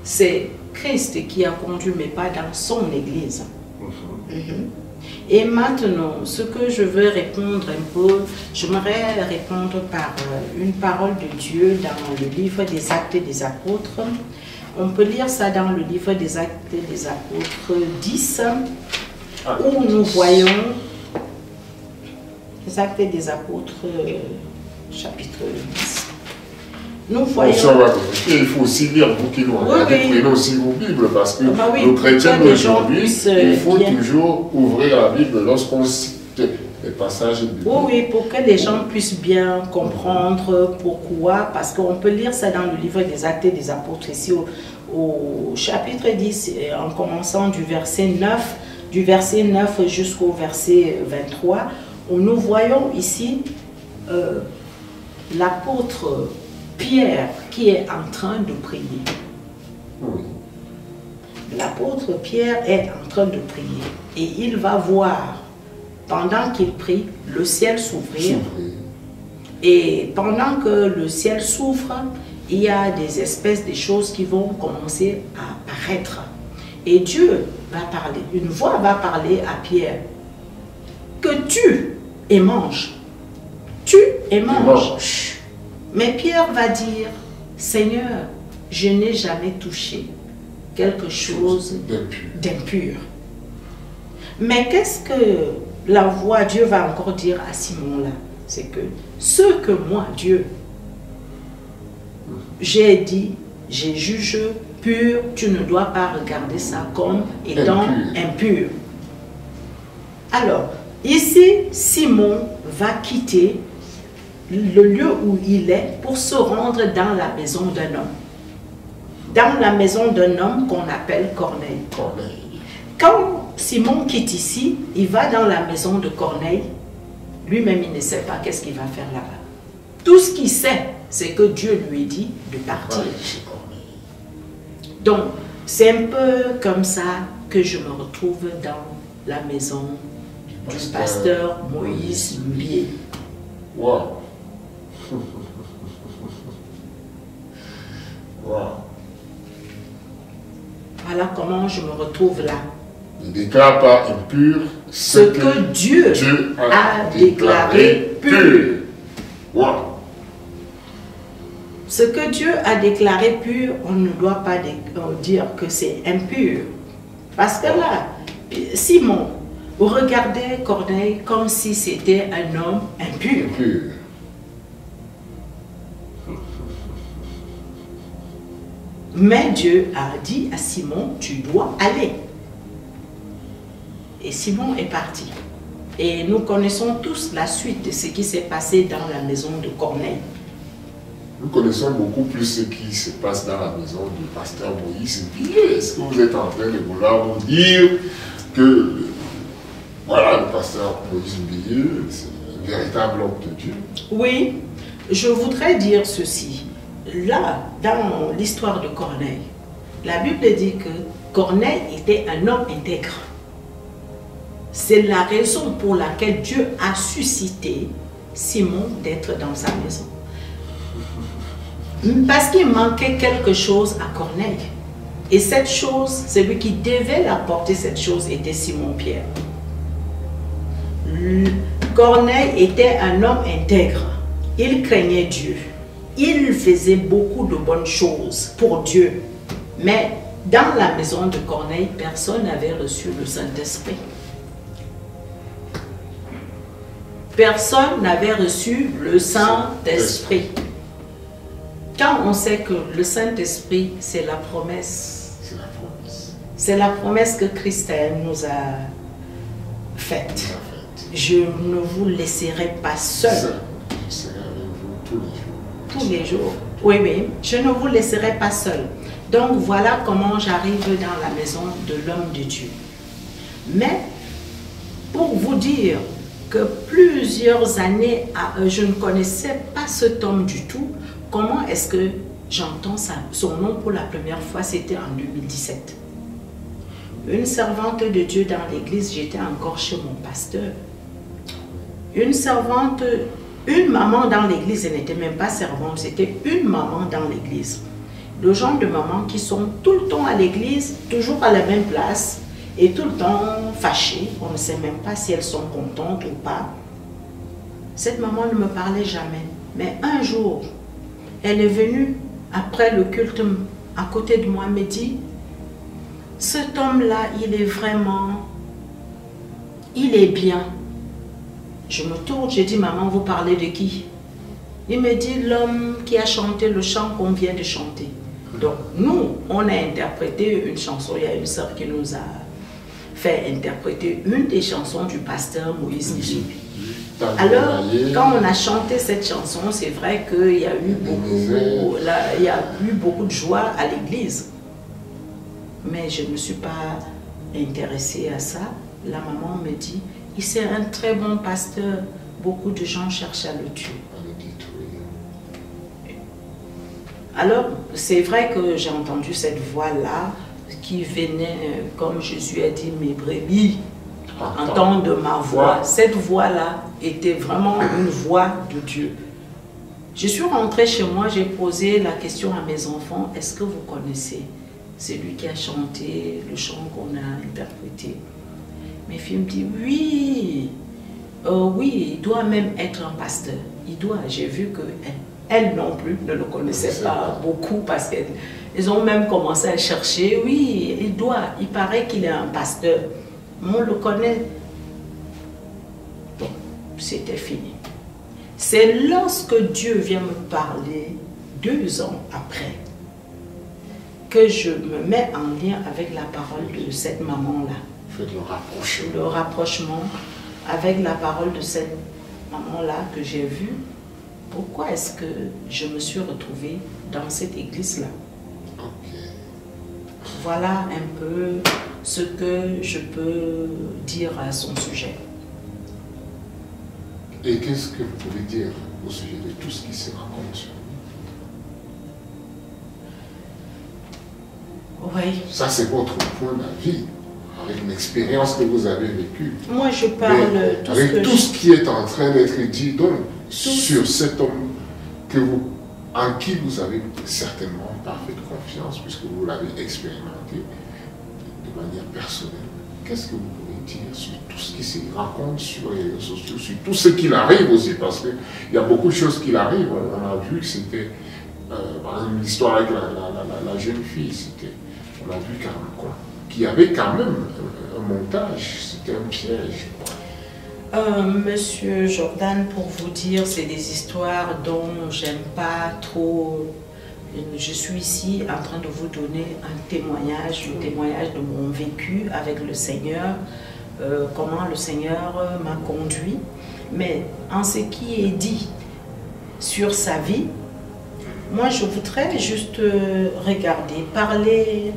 C'est Christ qui a conduit mes pas dans son église. Et maintenant, ce que je veux répondre un peu, j'aimerais répondre par une parole de Dieu dans le livre des Actes des Apôtres. On peut lire ça dans le livre des Actes des Apôtres 10, où nous voyons les Actes des Apôtres, chapitre 10. Nous voyons... Il faut aussi lire, vous qui nous regardez, prenez aussi vos Bibles, parce que oui, nos chrétiens d'aujourd'hui, il faut toujours ouvrir la Bible lorsqu'on cite les passages bibliques. Oui, pour que les gens puissent bien comprendre pourquoi, parce qu'on peut lire ça dans le livre des Actes des Apôtres, ici au chapitre 10, en commençant du verset 9 jusqu'au verset 23, où nous voyons ici l'apôtre Pierre qui est en train de prier. Oui. L'apôtre Pierre est en train de prier et il va voir, pendant qu'il prie, le ciel s'ouvrir. Et pendant que le ciel s'ouvre, il y a des espèces de choses qui vont commencer à apparaître. Et Dieu va parler, une voix va parler à Pierre. Que tu et mange. Tu et mange. Mais Pierre va dire, Seigneur, je n'ai jamais touché quelque chose d'impur. Mais qu'est-ce que la voix, Dieu va encore dire à Simon là? C'est que ce que moi, Dieu, j'ai dit, j'ai jugé pur, tu ne dois pas regarder ça comme étant impur. Alors, ici, Simon va quitter le lieu où il est pour se rendre dans la maison d'un homme. Dans la maison d'un homme qu'on appelle Corneille. Quand Simon quitte ici, il va dans la maison de Corneille. Lui-même, il ne sait pas qu'est-ce qu'il va faire là-bas. Tout ce qu'il sait, c'est que Dieu lui dit de partir. Donc, c'est un peu comme ça que je me retrouve dans la maison du pasteur Moïse Mbié. Wow. Wow. Voilà comment je me retrouve là. Ne déclare pas impur ce que Dieu a déclaré pur. Wow. Ce que Dieu a déclaré pur, on ne doit pas dire que c'est impur. Parce que là, Simon regardait Corneille comme si c'était un homme impur. Mais Dieu a dit à Simon, tu dois aller. Et Simon est parti. Et nous connaissons tous la suite de ce qui s'est passé dans la maison de Corneille. Nous connaissons beaucoup plus ce qui se passe dans la maison du pasteur Moïse Mbié. Est-ce que vous êtes en train de vouloir nous dire que voilà, le pasteur Moïse Mbié, c'est un véritable homme de Dieu? Oui, je voudrais dire ceci. Là, dans l'histoire de Corneille, la Bible dit que Corneille était un homme intègre. C'est la raison pour laquelle Dieu a suscité Simon d'être dans sa maison. Parce qu'il manquait quelque chose à Corneille. Et cette chose, celui qui devait l'apporter, cette chose, était Simon-Pierre. Corneille était un homme intègre. Il craignait Dieu. Il faisait beaucoup de bonnes choses pour Dieu. Mais dans la maison de Corneille, personne n'avait reçu le Saint-Esprit. Personne n'avait reçu le Saint-Esprit. Quand on sait que le Saint-Esprit, c'est la promesse. C'est la promesse. C'est la promesse que Christ nous a faite. Je ne vous laisserai pas seul. Je serai avec vous tous les jours. Tous les jours. Oui, oui. Je ne vous laisserai pas seul. Donc voilà comment j'arrive dans la maison de l'homme de Dieu. Mais pour vous dire que plusieurs années, je ne connaissais pas cet homme du tout. Comment est-ce que j'entends son nom pour la première fois? C'était en 2017. Une servante de Dieu dans l'église, j'étais encore chez mon pasteur. Une servante, une maman dans l'église, elle n'était même pas servante, c'était une maman dans l'église. Le genre de mamans qui sont tout le temps à l'église, toujours à la même place, et tout le temps fâchées. On ne sait même pas si elles sont contentes ou pas. Cette maman ne me parlait jamais. Mais un jour, elle est venue, après le culte, à côté de moi, me dit, cet homme-là, il est vraiment, il est bien. Je me tourne, je dis, maman, vous parlez de qui? Il me dit, l'homme qui a chanté le chant qu'on vient de chanter. Donc, nous, on a interprété une chanson, il y a une sœur qui nous a fait interpréter une des chansons du pasteur Moïse Nijibi. Alors, quand on a chanté cette chanson, c'est vrai qu'il y a eu beaucoup de joie à l'église. Mais je ne me suis pas intéressée à ça. La maman me dit, c'est un très bon pasteur. Beaucoup de gens cherchent à le tuer. Alors, c'est vrai que j'ai entendu cette voix-là qui venait, comme Jésus a dit, mes brebis entendent ma voix. Cette voix-là était vraiment une voix de Dieu. Je suis rentrée chez moi, j'ai posé la question à mes enfants, est-ce que vous connaissez celui qui a chanté le chant qu'on a interprété? Mes filles me disent, oui, oui, il doit même être un pasteur. Il doit, j'ai vu que elles non plus ne le connaissaient pas beaucoup parce qu'elles ont même commencé à chercher. Oui, il paraît qu'il est un pasteur. On le connaît. Bon, c'était fini. C'est lorsque Dieu vient me parler 2 ans après que je me mets en lien avec la parole de cette maman-là. Faites le rapprochement. Le rapprochement avec la parole de cette maman-là que j'ai vue. Pourquoi est-ce que je me suis retrouvée dans cette église-là? Okay. Voilà un peu ce que je peux dire à son sujet. Et qu'est-ce que vous pouvez dire au sujet de tout ce qui se raconte sur lui? Oui. Ça, c'est votre point d'avis, avec l'expérience que vous avez vécue. Moi, je parle avec tout ce qui est en train d'être dit donc, sur cet homme en qui vous avez certainement parfaite confiance, puisque vous l'avez expérimenté de manière personnelle. Qu'est-ce que vous pouvez dire sur tout ce qui se raconte sur les réseaux sociaux, sur tout ce qu'il arrive aussi, parce qu'il y a beaucoup de choses qui arrivent. On a vu que c'était, par exemple, l'histoire avec la jeune fille, on a vu qu'il y avait quand même un montage, c'était un piège. Monsieur Jordan, pour vous dire, c'est des histoires dont j'aime pas trop. Je suis ici en train de vous donner un témoignage, le témoignage de mon vécu avec le Seigneur, comment le Seigneur m'a conduit. Mais en ce qui est dit sur sa vie, moi je voudrais juste regarder, parler,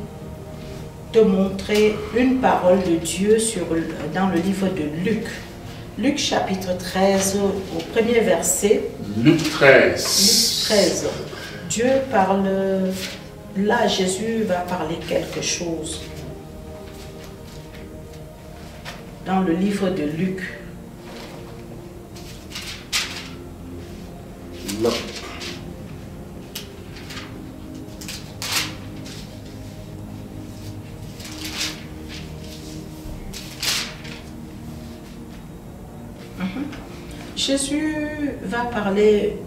te montrer une parole de Dieu dans le livre de Luc. Luc chapitre 13, au premier verset. Luc 13. Luc 13. Dieu parle, là Jésus va parler quelque chose. Dans le livre de Luc. Jésus va parler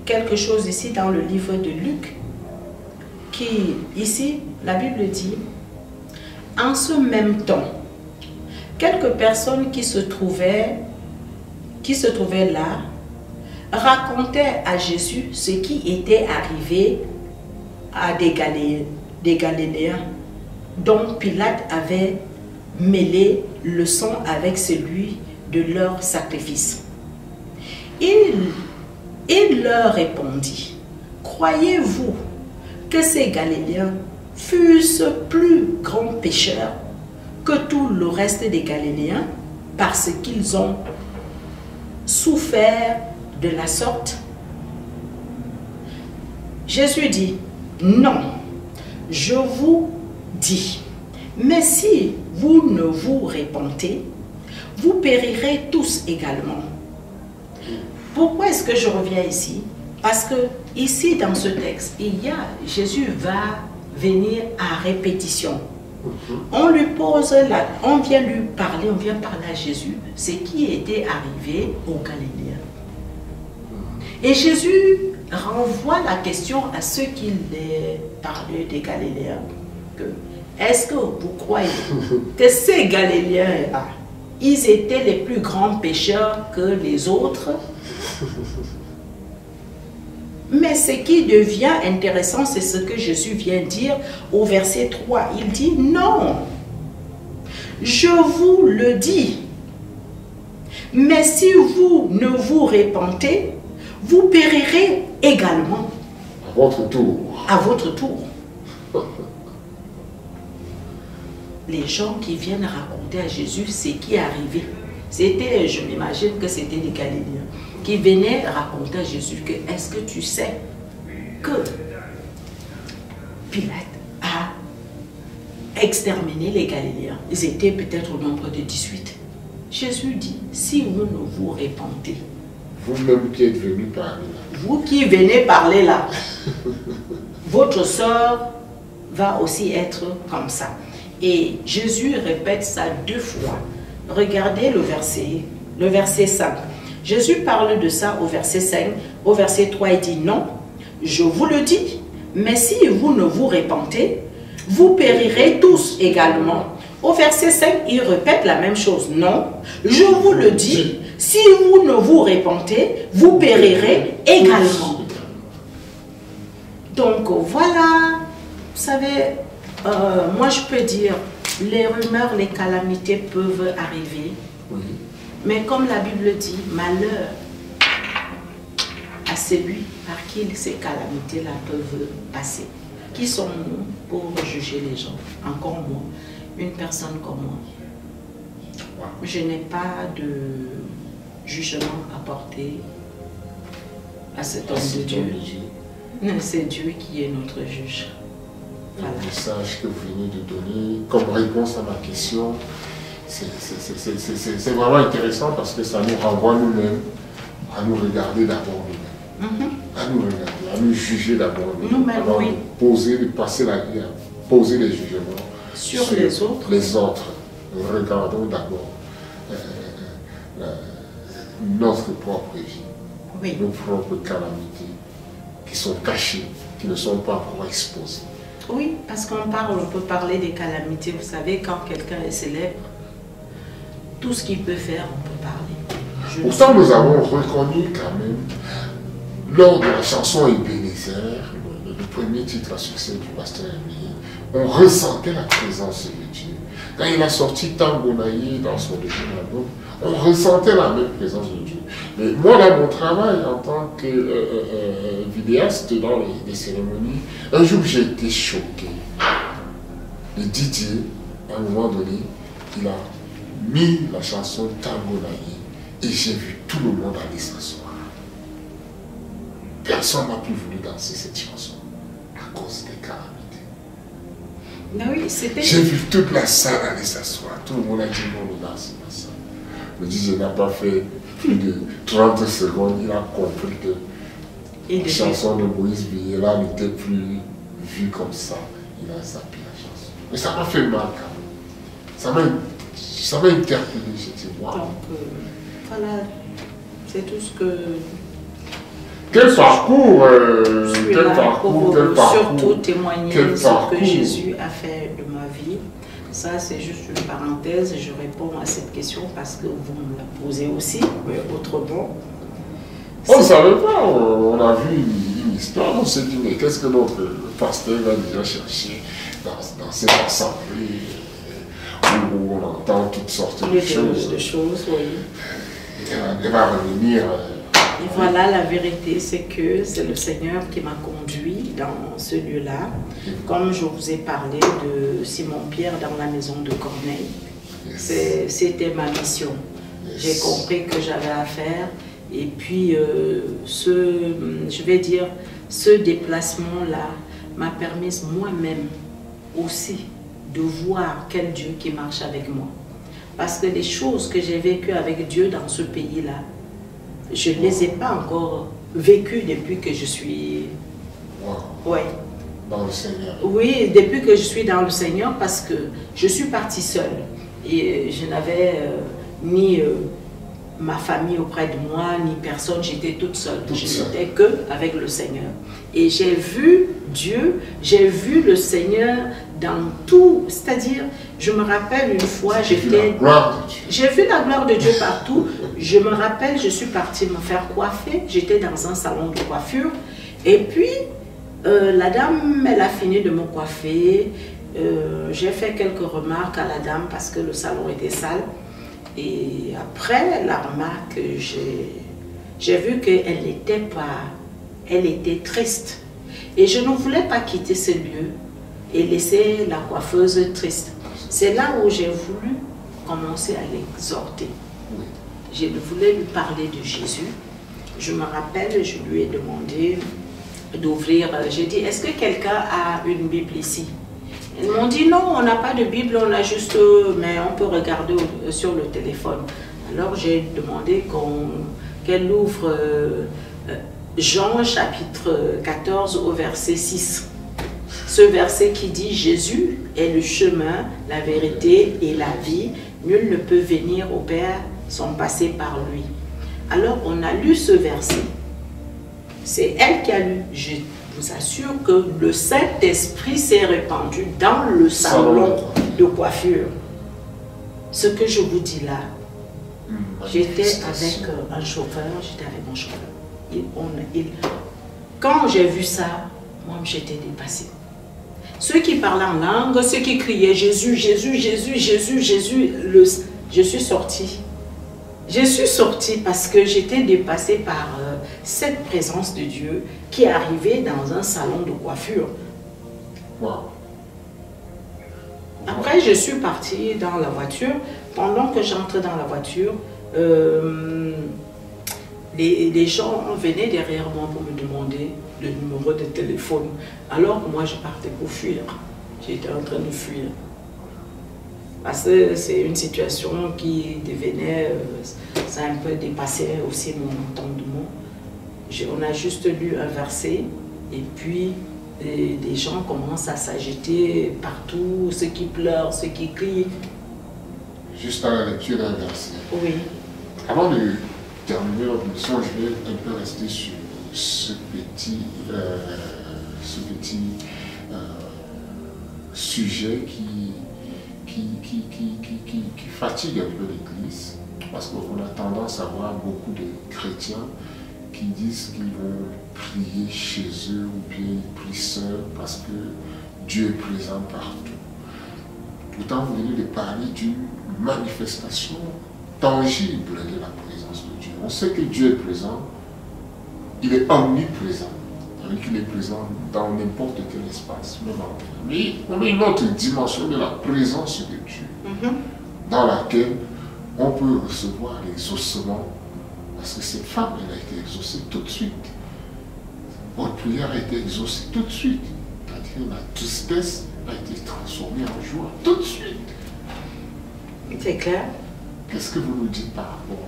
quelque chose ici dans le livre de Luc, qui, ici, la Bible dit, en ce même temps, quelques personnes qui se trouvaient là racontaient à Jésus ce qui était arrivé à des Galiléens dont Pilate avait mêlé le sang avec celui de leur sacrifice. Il leur répondit, « Croyez-vous que ces Galiléens fussent plus grands pécheurs que tout le reste des Galiléens parce qu'ils ont souffert de la sorte? » Jésus dit, « Non, je vous dis, mais si vous ne vous repentez, vous périrez tous également. » Pourquoi est-ce que je reviens ici? Parce que ici dans ce texte, Jésus va venir à répétition. On lui pose on vient parler à Jésus ce qui était arrivé aux Galiléens. Et Jésus renvoie la question à ceux qui parlaient des Galiléens. Est-ce que vous croyez que ces Galiléens-là, ils étaient les plus grands pécheurs que les autres? Mais ce qui devient intéressant, c'est ce que Jésus vient dire au verset 3. Il dit, non, je vous le dis, mais si vous ne vous repentez, vous périrez également. À votre tour. À votre tour. Les gens qui viennent raconter à Jésus ce qui est arrivé, c'était, je m'imagine que c'était les Galiléens, qui venaient raconter à Jésus que est-ce que tu sais que Pilate a exterminé les Galiléens? Ils étaient peut-être au nombre de 18. Jésus dit, si vous ne vous repentez, vous-même qui êtes venu parler là, vous qui venez parler là, votre sœur va aussi être comme ça. Et Jésus répète ça 2 fois. Regardez le verset 5. Jésus parle de ça au verset 5. Au verset 3, il dit, non, je vous le dis, mais si vous ne vous repentez, vous périrez tous également. Au verset 5, il répète la même chose. Non, je vous le dis, si vous ne vous repentez, vous périrez également. Donc voilà, vous savez, moi je peux dire, les rumeurs, les calamités peuvent arriver. oui. Mais comme la Bible dit, malheur à celui par qui ces calamités-là peuvent passer. Qui sommes-nous pour juger les gens? Encore moi, une personne comme moi. Je n'ai pas de jugement à porter à cet homme de Dieu. Non, c'est Dieu qui est notre juge. Voilà. Le message que vous venez de donner comme réponse à ma question, c'est vraiment intéressant parce que ça nous renvoie nous-mêmes à nous regarder d'abord nous-mêmes. À nous regarder, à nous juger d'abord nous-mêmes. Avant de poser, de passer la vie à poser les jugements sur les autres. Les autres. Regardons d'abord notre propre vie, nos propres calamités qui sont cachées, qui ne sont pas encore exposées. Oui, parce qu'on peut parler des calamités. Vous savez, quand quelqu'un est célèbre, tout ce qu'il peut faire, on peut parler. Pourtant, nous avons reconnu quand même, lors de la chanson Ebenezer, le premier titre à succès du pasteur Aimé, on ressentait la présence de Dieu. Quand il a sorti Tangonaï dans son deuxième album, on ressentait la même présence de Dieu. Mais moi, dans mon travail en tant que vidéaste dans les cérémonies, un jour j'ai été choqué. Le DJ, à un moment donné, il a mis la chanson Tangonaï et j'ai vu tout le monde aller s'asseoir. Personne n'a plus voulu danser cette chanson à cause des calamités. Oui, j'ai vu toute la salle aller s'asseoir. Tout le monde a dit non, ne danse pas ça. Le DJ n'a pas fait plus de 30 secondes, il a compris que la chanson de Moïse Villela n'était plus vue comme ça. Il a zappé la chanson. Mais ça m'a fait mal quand même. Ça m'a interpellé. J'ai dit, waouh. Voilà, c'est tout ce que... Quel parcours, quel parcours, surtout témoigner ce que Jésus a fait de ma vie. Ça, c'est juste une parenthèse. Je réponds à cette question parce que vous me la posez aussi, mais autrement. On ne savait pas, on a vu une histoire, on s'est dit, mais qu'est-ce que notre pasteur va déjà chercher dans cette assemblée où on entend toutes sortes de choses. Oui. Elle va revenir. Et voilà, la vérité, c'est que c'est le Seigneur qui m'a conduit dans ce lieu-là. Comme je vous ai parlé de Simon-Pierre dans la maison de Corneille, c'était ma mission. J'ai compris que j'avais à faire. Et puis, je vais dire, ce déplacement-là m'a permis moi-même aussi de voir quel Dieu qui marche avec moi. Parce que les choses que j'ai vécues avec Dieu dans ce pays-là, je ne les ai pas encore vécues depuis que je suis... Ouais. Dans le Seigneur. Oui, depuis que je suis dans le Seigneur, parce que je suis partie seule. Et je n'avais ni ma famille auprès de moi, ni personne, j'étais toute seule. Je n'étais que avec le Seigneur. Et j'ai vu Dieu, j'ai vu le Seigneur dans tout. C'est-à-dire, je me rappelle une fois, j'ai vu la gloire de Dieu partout. Je me rappelle, je suis partie me faire coiffer. J'étais dans un salon de coiffure. Et puis, la dame, elle a fini de me coiffer. J'ai fait quelques remarques à la dame parce que le salon était sale. Et après la remarque, j'ai vu qu'elle n'était pas, elle était triste. Et je ne voulais pas quitter ce lieu et laisser la coiffeuse triste. C'est là où j'ai voulu commencer à l'exhorter. Je voulais lui parler de Jésus. Je me rappelle, je lui ai demandé d'ouvrir. J'ai dit, est-ce que quelqu'un a une Bible ici? Ils m'ont dit non, on n'a pas de Bible, on a juste, mais on peut regarder sur le téléphone. Alors j'ai demandé qu'elle ouvre Jean chapitre 14 au verset 6. Ce verset qui dit Jésus est le chemin, la vérité et la vie. Nul ne peut venir au Père sans passer par lui. Alors on a lu ce verset. C'est elle qui a lu. Je vous assure que le Saint-Esprit s'est répandu dans le salon de coiffure. Ce que je vous dis là, j'étais avec un chauffeur, j'étais avec mon chauffeur. Quand j'ai vu ça, moi j'étais dépassée. Ceux qui parlaient en langue, ceux qui criaient Jésus, Jésus, Jésus, Jésus, Jésus, je suis sortie. Je suis sortie parce que j'étais dépassée par cette présence de Dieu qui est arrivée dans un salon de coiffure. Wow. Après, je suis partie dans la voiture. Pendant que j'entrais dans la voiture, les gens venaient derrière moi pour me demander le numéro de téléphone. Alors que moi, je partais pour fuir. J'étais en train de fuir. Parce que c'est une situation qui devenait, ça a un peu dépassé aussi mon entendement. On a juste lu un verset et puis des gens commencent à s'agiter partout, ceux qui pleurent, ceux qui crient. Juste à la lecture d'un verset. Oui. Avant de terminer notre mission, je vais un peu rester sur ce petit sujet qui fatigue un peu l'Église, parce qu'on a tendance à voir beaucoup de chrétiens qui disent qu'ils vont prier chez eux ou bien ils prient seuls parce que Dieu est présent partout. Pourtant, vous venez de parler d'une manifestation tangible de la présence de Dieu. On sait que Dieu est présent, il est omniprésent. Qu'il est présent dans n'importe quel espace, même en enfer. Mais on a une autre dimension de la présence de Dieu, dans laquelle on peut recevoir l'exaucement, parce que cette femme, elle a été exaucée tout de suite. Votre prière a été exaucée tout de suite. C'est-à-dire la tristesse a été transformée en joie tout de suite. C'est clair. Qu'est-ce que vous nous dites par rapport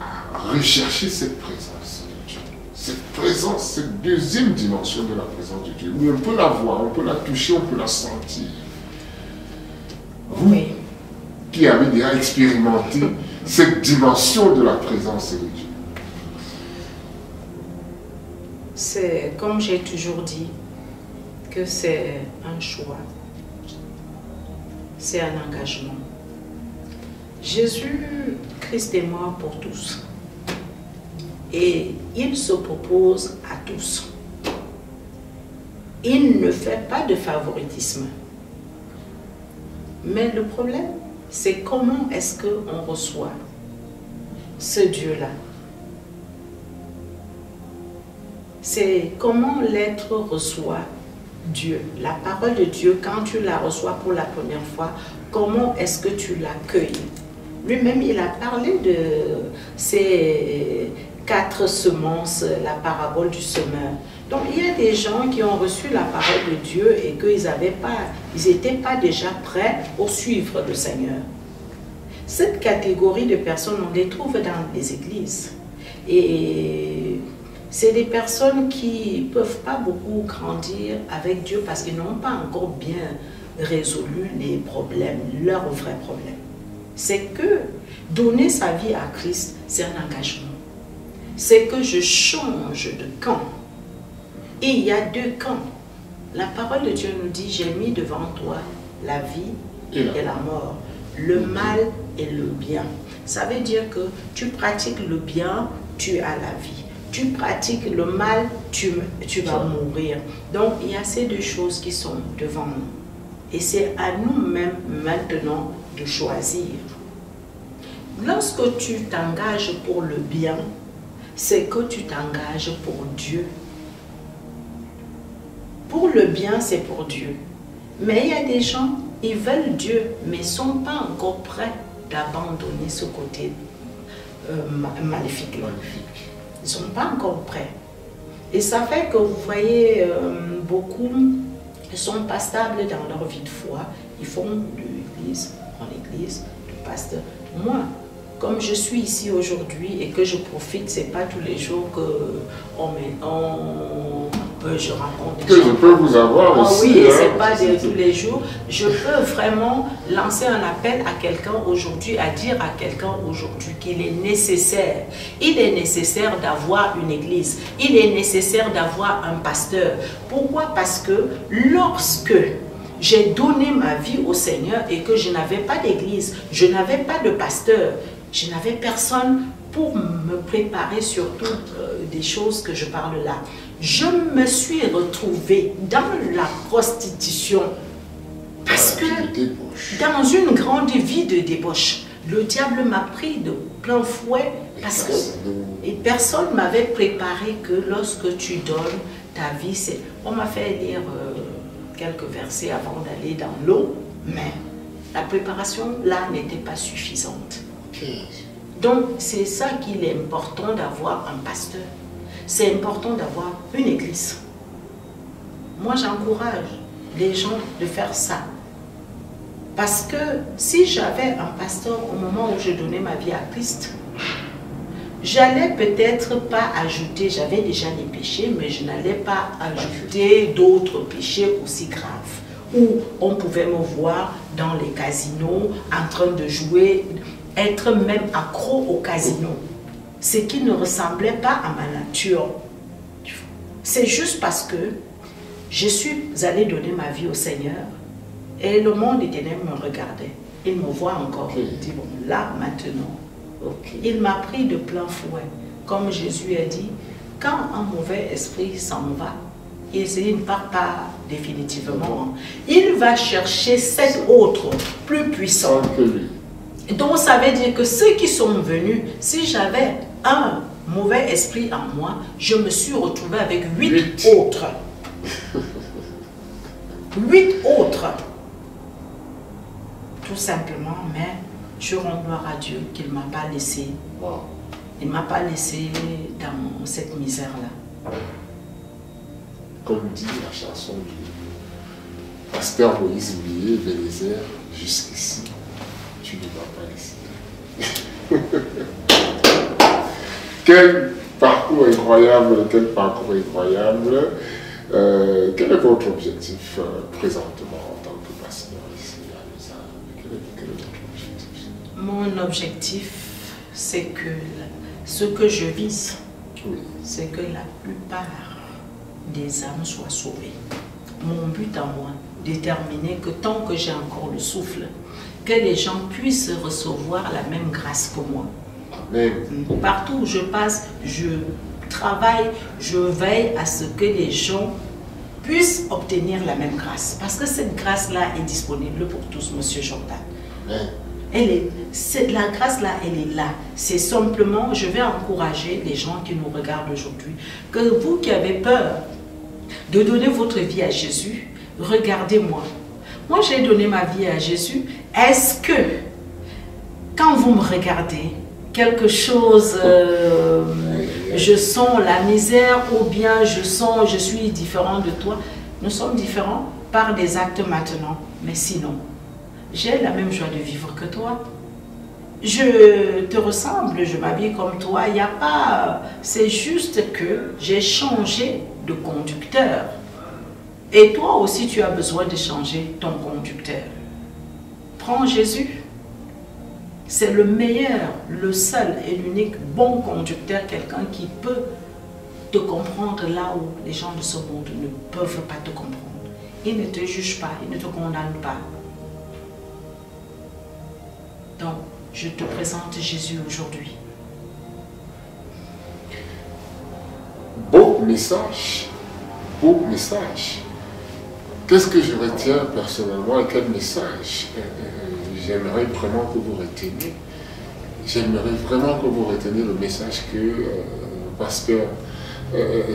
à rechercher cette présence? Cette présence, cette deuxième dimension de la présence de Dieu, où on peut la voir, on peut la toucher, on peut la sentir. Oui. qui avait déjà expérimenté cette dimension de la présence de Dieu? C'est comme j'ai toujours dit, que c'est un choix, c'est un engagement. Jésus-Christ est mort pour tous et il se propose à tous. Il ne fait pas de favoritisme. Mais le problème, c'est comment est-ce qu'on reçoit ce Dieu-là. C'est comment l'être reçoit Dieu. La parole de Dieu, quand tu la reçois pour la première fois, comment est-ce que tu l'accueilles? Lui-même, il a parlé de ces 4 semences, la parabole du semeur. Donc, il y a des gens qui ont reçu la parole de Dieu et qu'ils n'étaient pas déjà prêts au suivre le Seigneur. Cette catégorie de personnes, on les trouve dans les églises. Et c'est des personnes qui ne peuvent pas beaucoup grandir avec Dieu parce qu'ils n'ont pas encore bien résolu les problèmes, leurs vrais problèmes. C'est que donner sa vie à Christ, c'est un engagement. C'est que je change de camp. Et il y a 2 camps. La parole de Dieu nous dit, j'ai mis devant toi la vie et la mort, le mal et le bien. Ça veut dire que tu pratiques le bien, tu as la vie. Tu pratiques le mal, tu vas mourir. Donc, il y a ces 2 choses qui sont devant nous. Et c'est à nous-mêmes maintenant de choisir. Lorsque tu t'engages pour le bien, c'est que tu t'engages pour Dieu. Pour le bien, c'est pour Dieu. Mais il y a des gens, ils veulent Dieu, mais ne sont pas encore prêts d'abandonner ce côté maléfique. Ils ne sont pas encore prêts. Et ça fait que vous voyez, beaucoup ne sont pas stables dans leur vie de foi. Ils font de l'église en église, du pasteur. Moi, comme je suis ici aujourd'hui et que je profite, ce n'est pas tous les jours que je rencontre des gens. Que je peux vous avoir aussi. Oui, et ce n'est pas tous les jours. Je peux vraiment lancer un appel à quelqu'un aujourd'hui, à dire à quelqu'un aujourd'hui qu'il est nécessaire. Il est nécessaire d'avoir une église. Il est nécessaire d'avoir un pasteur. Pourquoi? Parce que lorsque j'ai donné ma vie au Seigneur et que je n'avais pas d'église, je n'avais pas de pasteur, je n'avais personne pour me préparer surtout des choses que je parle là. Je me suis retrouvée dans la prostitution parce que dans une grande vie de débauche, le diable m'a pris de plein fouet parce que personne ne m'avait préparé que lorsque tu donnes ta vie, on m'a fait lire quelques versets avant d'aller dans l'eau, mais la préparation là n'était pas suffisante. Donc c'est ça qu'il est important d'avoir un pasteur. C'est important d'avoir une église. Moi j'encourage les gens de faire ça. Parce que si j'avais un pasteur au moment où je donnais ma vie à Christ, j'allais peut-être pas ajouter, j'avais déjà les péchés, mais je n'allais pas ajouter d'autres péchés aussi graves. Où on pouvait me voir dans les casinos en train de jouer, être même accro au casino. Ce qui ne ressemblait pas à ma nature. C'est juste parce que je suis allée donner ma vie au Seigneur et le monde éternel me regardait. Il me voit encore. Il dit, bon, là, maintenant, il m'a pris de plein fouet. Comme Jésus a dit, quand un mauvais esprit s'en va, il ne part pas définitivement. Il va chercher 7 autres plus puissants. Donc ça veut dire que ceux qui sont venus, si j'avais un mauvais esprit en moi, je me suis retrouvée avec 8 autres. 8 autres. Tout simplement, mais je rends gloire à Dieu qu'il ne m'a pas laissé. Il ne m'a pas laissé dans cette misère-là. Comme dit la chanson du pasteur Moïse Oulier, Vénézer, jusqu'ici, tu ne m'as pas laissé. Quel parcours incroyable, quel parcours incroyable. Quel est votre objectif présentement en tant que pasteur ici à Lausanne? Quel est votre objectif? Mon objectif, c'est que ce que je vise, c'est que la plupart des âmes soient sauvées. Mon but à moi, déterminer que tant que j'ai encore le souffle, que les gens puissent recevoir la même grâce que moi. Amen. Partout où je passe, je travaille, je veille à ce que les gens puissent obtenir la même grâce. Parce que cette grâce-là est disponible pour tous, Monsieur Jordan. Amen. La grâce-là, elle est là. C'est simplement, je vais encourager les gens qui nous regardent aujourd'hui, que vous qui avez peur de donner votre vie à Jésus, regardez-moi. Moi, j'ai donné ma vie à Jésus. Est-ce que, quand vous me regardez, quelque chose, je sens la misère ou bien je suis différent de toi? Nous sommes différents par des actes maintenant, mais sinon, j'ai la même joie de vivre que toi. Je te ressemble, je m'habille comme toi. Il n'y a pas... C'est juste que j'ai changé de conducteur. Et toi aussi, tu as besoin de changer ton conducteur. Prends Jésus. C'est le meilleur, le seul et l'unique bon conducteur, quelqu'un qui peut te comprendre là où les gens de ce monde ne peuvent pas te comprendre. Il ne te juge pas, il ne te condamne pas. Donc, je te présente Jésus aujourd'hui. Beau message. Beau message. Qu'est-ce que je retiens personnellement et quel message j'aimerais vraiment que vous reteniez? J'aimerais vraiment que vous reteniez le message que Pasteur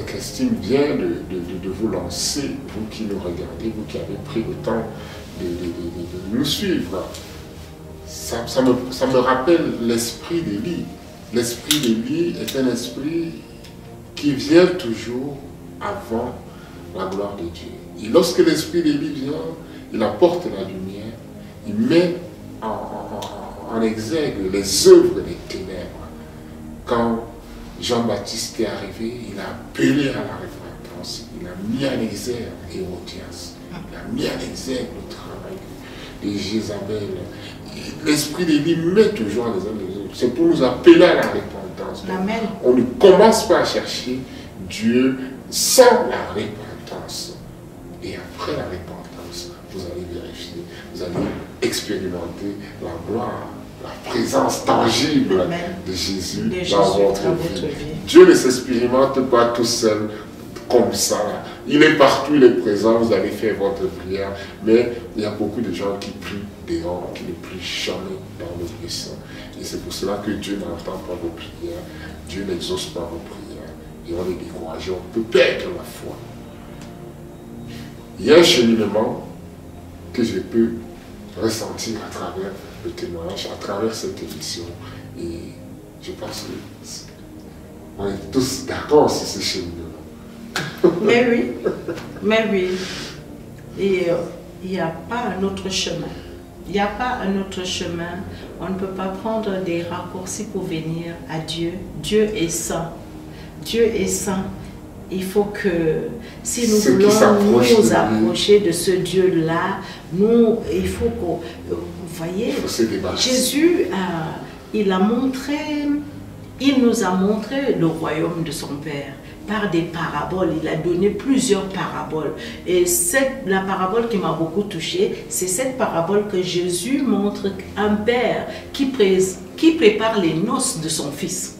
Christine vient de vous lancer, vous qui nous regardez, vous qui avez pris le temps de nous suivre. Ça me rappelle l'esprit d'Élie. L'esprit d'Élie est un esprit qui vient toujours avant la gloire de Dieu. Et lorsque l'esprit d'Élie vient, il apporte la lumière, il met en exergue les œuvres des ténèbres. Quand Jean-Baptiste est arrivé, il a appelé à la repentance, il a mis en exergue Hérodias, il a mis en exergue le travail de Jézabel. L'esprit d'Élie met toujours les uns les autres. C'est pour nous appeler à la repentance. Amen. On ne commence pas à chercher Dieu sans la repentance. Et après la repentance, vous allez vérifier, vous allez expérimenter la gloire, la présence tangible de Jésus dans votre vie. Dieu ne s'expérimente pas tout seul comme ça. Il est partout, il est présent, vous allez faire votre prière. Mais il y a beaucoup de gens qui prient dehors, qui ne prient jamais dans le buisson. Et c'est pour cela que Dieu n'entend pas vos prières, Dieu n'exauce pas vos prières. Et on est découragé, on peut perdre la foi. Il y a un cheminement que je peux ressentir à travers le témoignage, à travers cette émission. Et je pense qu'on est tous d'accord sur ce cheminement. Mais oui. Et il n'y a pas un autre chemin. Il n'y a pas un autre chemin. On ne peut pas prendre des raccourcis pour venir à Dieu. Dieu est saint. Dieu est saint. Il faut que, si nous voulons nous approcher de ce Dieu-là, il faut qu'on... Vous voyez, Jésus, il nous a montré le royaume de son Père par des paraboles. Il a donné plusieurs paraboles. Et la parabole qui m'a beaucoup touchée, c'est cette parabole que Jésus montre un père qui prépare les noces de son fils.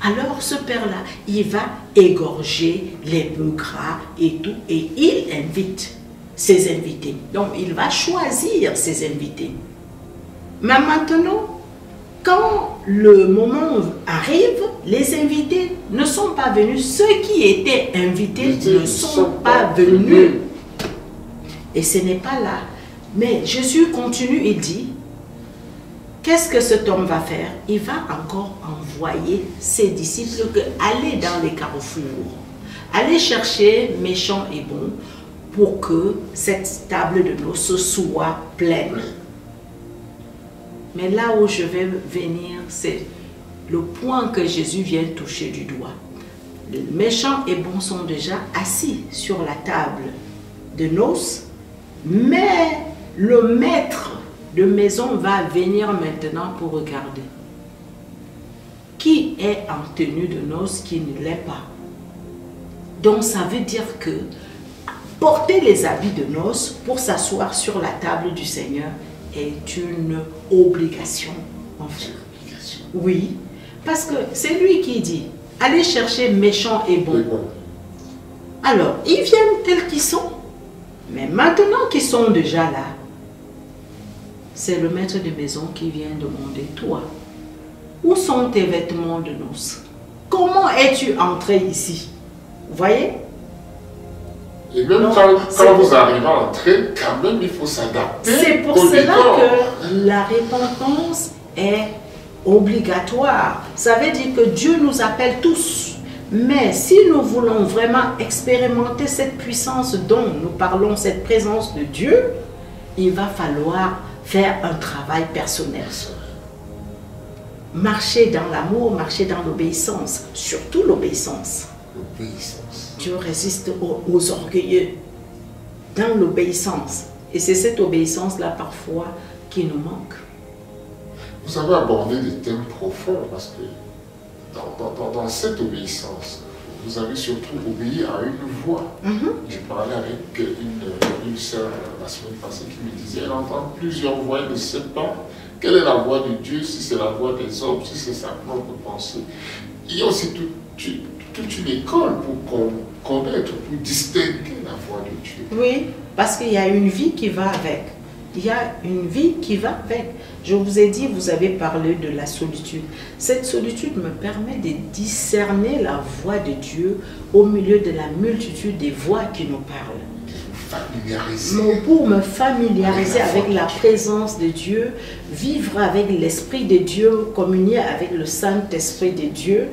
Alors ce père-là, il va égorger les bœufs gras et tout, et il invite ses invités. Donc il va choisir ses invités. Mais maintenant, quand le moment arrive, les invités ne sont pas venus. Ceux qui étaient invités ne sont pas venus. Et ce n'est pas là. Mais Jésus continue et dit, qu'est-ce que cet homme va faire? Il va encore envoyer ses disciples aller dans les carrefours, aller chercher méchants et bons pour que cette table de noces soit pleine. Mais là où je vais venir, c'est le point que Jésus vient toucher du doigt. Les méchants et bons sont déjà assis sur la table de noces, mais le maître de maison va venir maintenant pour regarder qui est en tenue de noces, qui ne l'est pas. Donc ça veut dire que porter les habits de noces pour s'asseoir sur la table du Seigneur est une obligation. En fait. Oui, parce que c'est lui qui dit, allez chercher méchants et bons. Alors, ils viennent tels qu'ils sont, mais maintenant qu'ils sont déjà là, c'est le maître de maison qui vient demander, toi, où sont tes vêtements de noces? Comment es-tu entré ici? Vous voyez? Et même quand vous arrivez à entrer, quand même, il faut s'adapter. C'est pour cela que la repentance est obligatoire. Ça veut dire que Dieu nous appelle tous. Mais si nous voulons vraiment expérimenter cette puissance dont nous parlons, cette présence de Dieu, il va falloir faire un travail personnel. Marcher dans l'amour, marcher dans l'obéissance, surtout l'obéissance. Dieu résiste aux orgueilleux dans l'obéissance. Et c'est cette obéissance-là parfois qui nous manque. Vous avez abordé des thèmes profonds parce que dans cette obéissance, vous avez surtout obéi à une voix. J'ai parlé avec une sœur la semaine passée qui me disait, elle entend plusieurs voix, elle ne sait pas quelle est la voix de Dieu, si c'est la voix des hommes, si c'est sa propre pensée. Il y a aussi toute une école pour connaître, pour distinguer la voix de Dieu. Oui, parce qu'il y a une vie qui va avec. Il y a une vie qui va avec. Je vous ai dit, vous avez parlé de la solitude. Cette solitude me permet de discerner la voix de Dieu au milieu de la multitude des voix qui nous parlent. Pour me familiariser avec la présence de Dieu, vivre avec l'Esprit de Dieu, communier avec le Saint-Esprit de Dieu.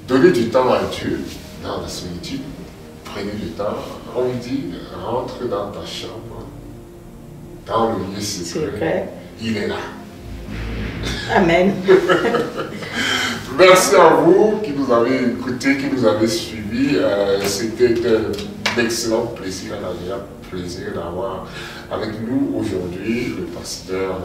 Donnez du temps à Dieu dans la solitude. Prenez du temps. On dit, rentre dans ta chambre, dans le lieu secret. Il est là. Amen. Merci à vous qui nous avez écoutés, qui nous avez suivis. C'était un excellent plaisir, un agréable plaisir d'avoir avec nous aujourd'hui le pasteur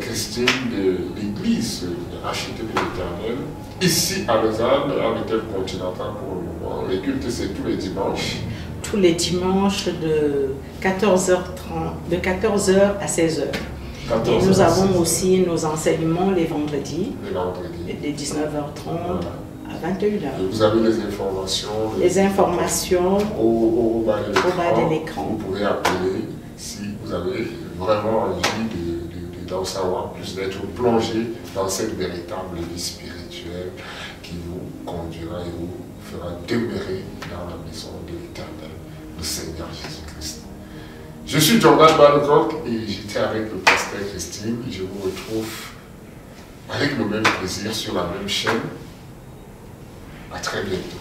Christine de l'église rachetée de l'Éternel, ici à Lausanne, à l'hôtel Continental pour le moment. Les cultes, c'est tous les dimanches. Tous les dimanches de 14h30, de 14h à 16h. Et nous avons aussi nos enseignements les vendredis, de 19h30 à 21h. Vous avez les informations. Les informations au bas de l'écran. Vous pouvez appeler si vous avez vraiment envie d'en savoir plus, d'être plongé dans cette véritable vie spirituelle qui vous conduira et vous fera demeurer dans la maison de l'Éternel, le Seigneur Jésus-Christ. Je suis Jordan Balcock et j'étais avec le pasteur Christine. Je vous retrouve avec le même plaisir sur la même chaîne. À très bientôt.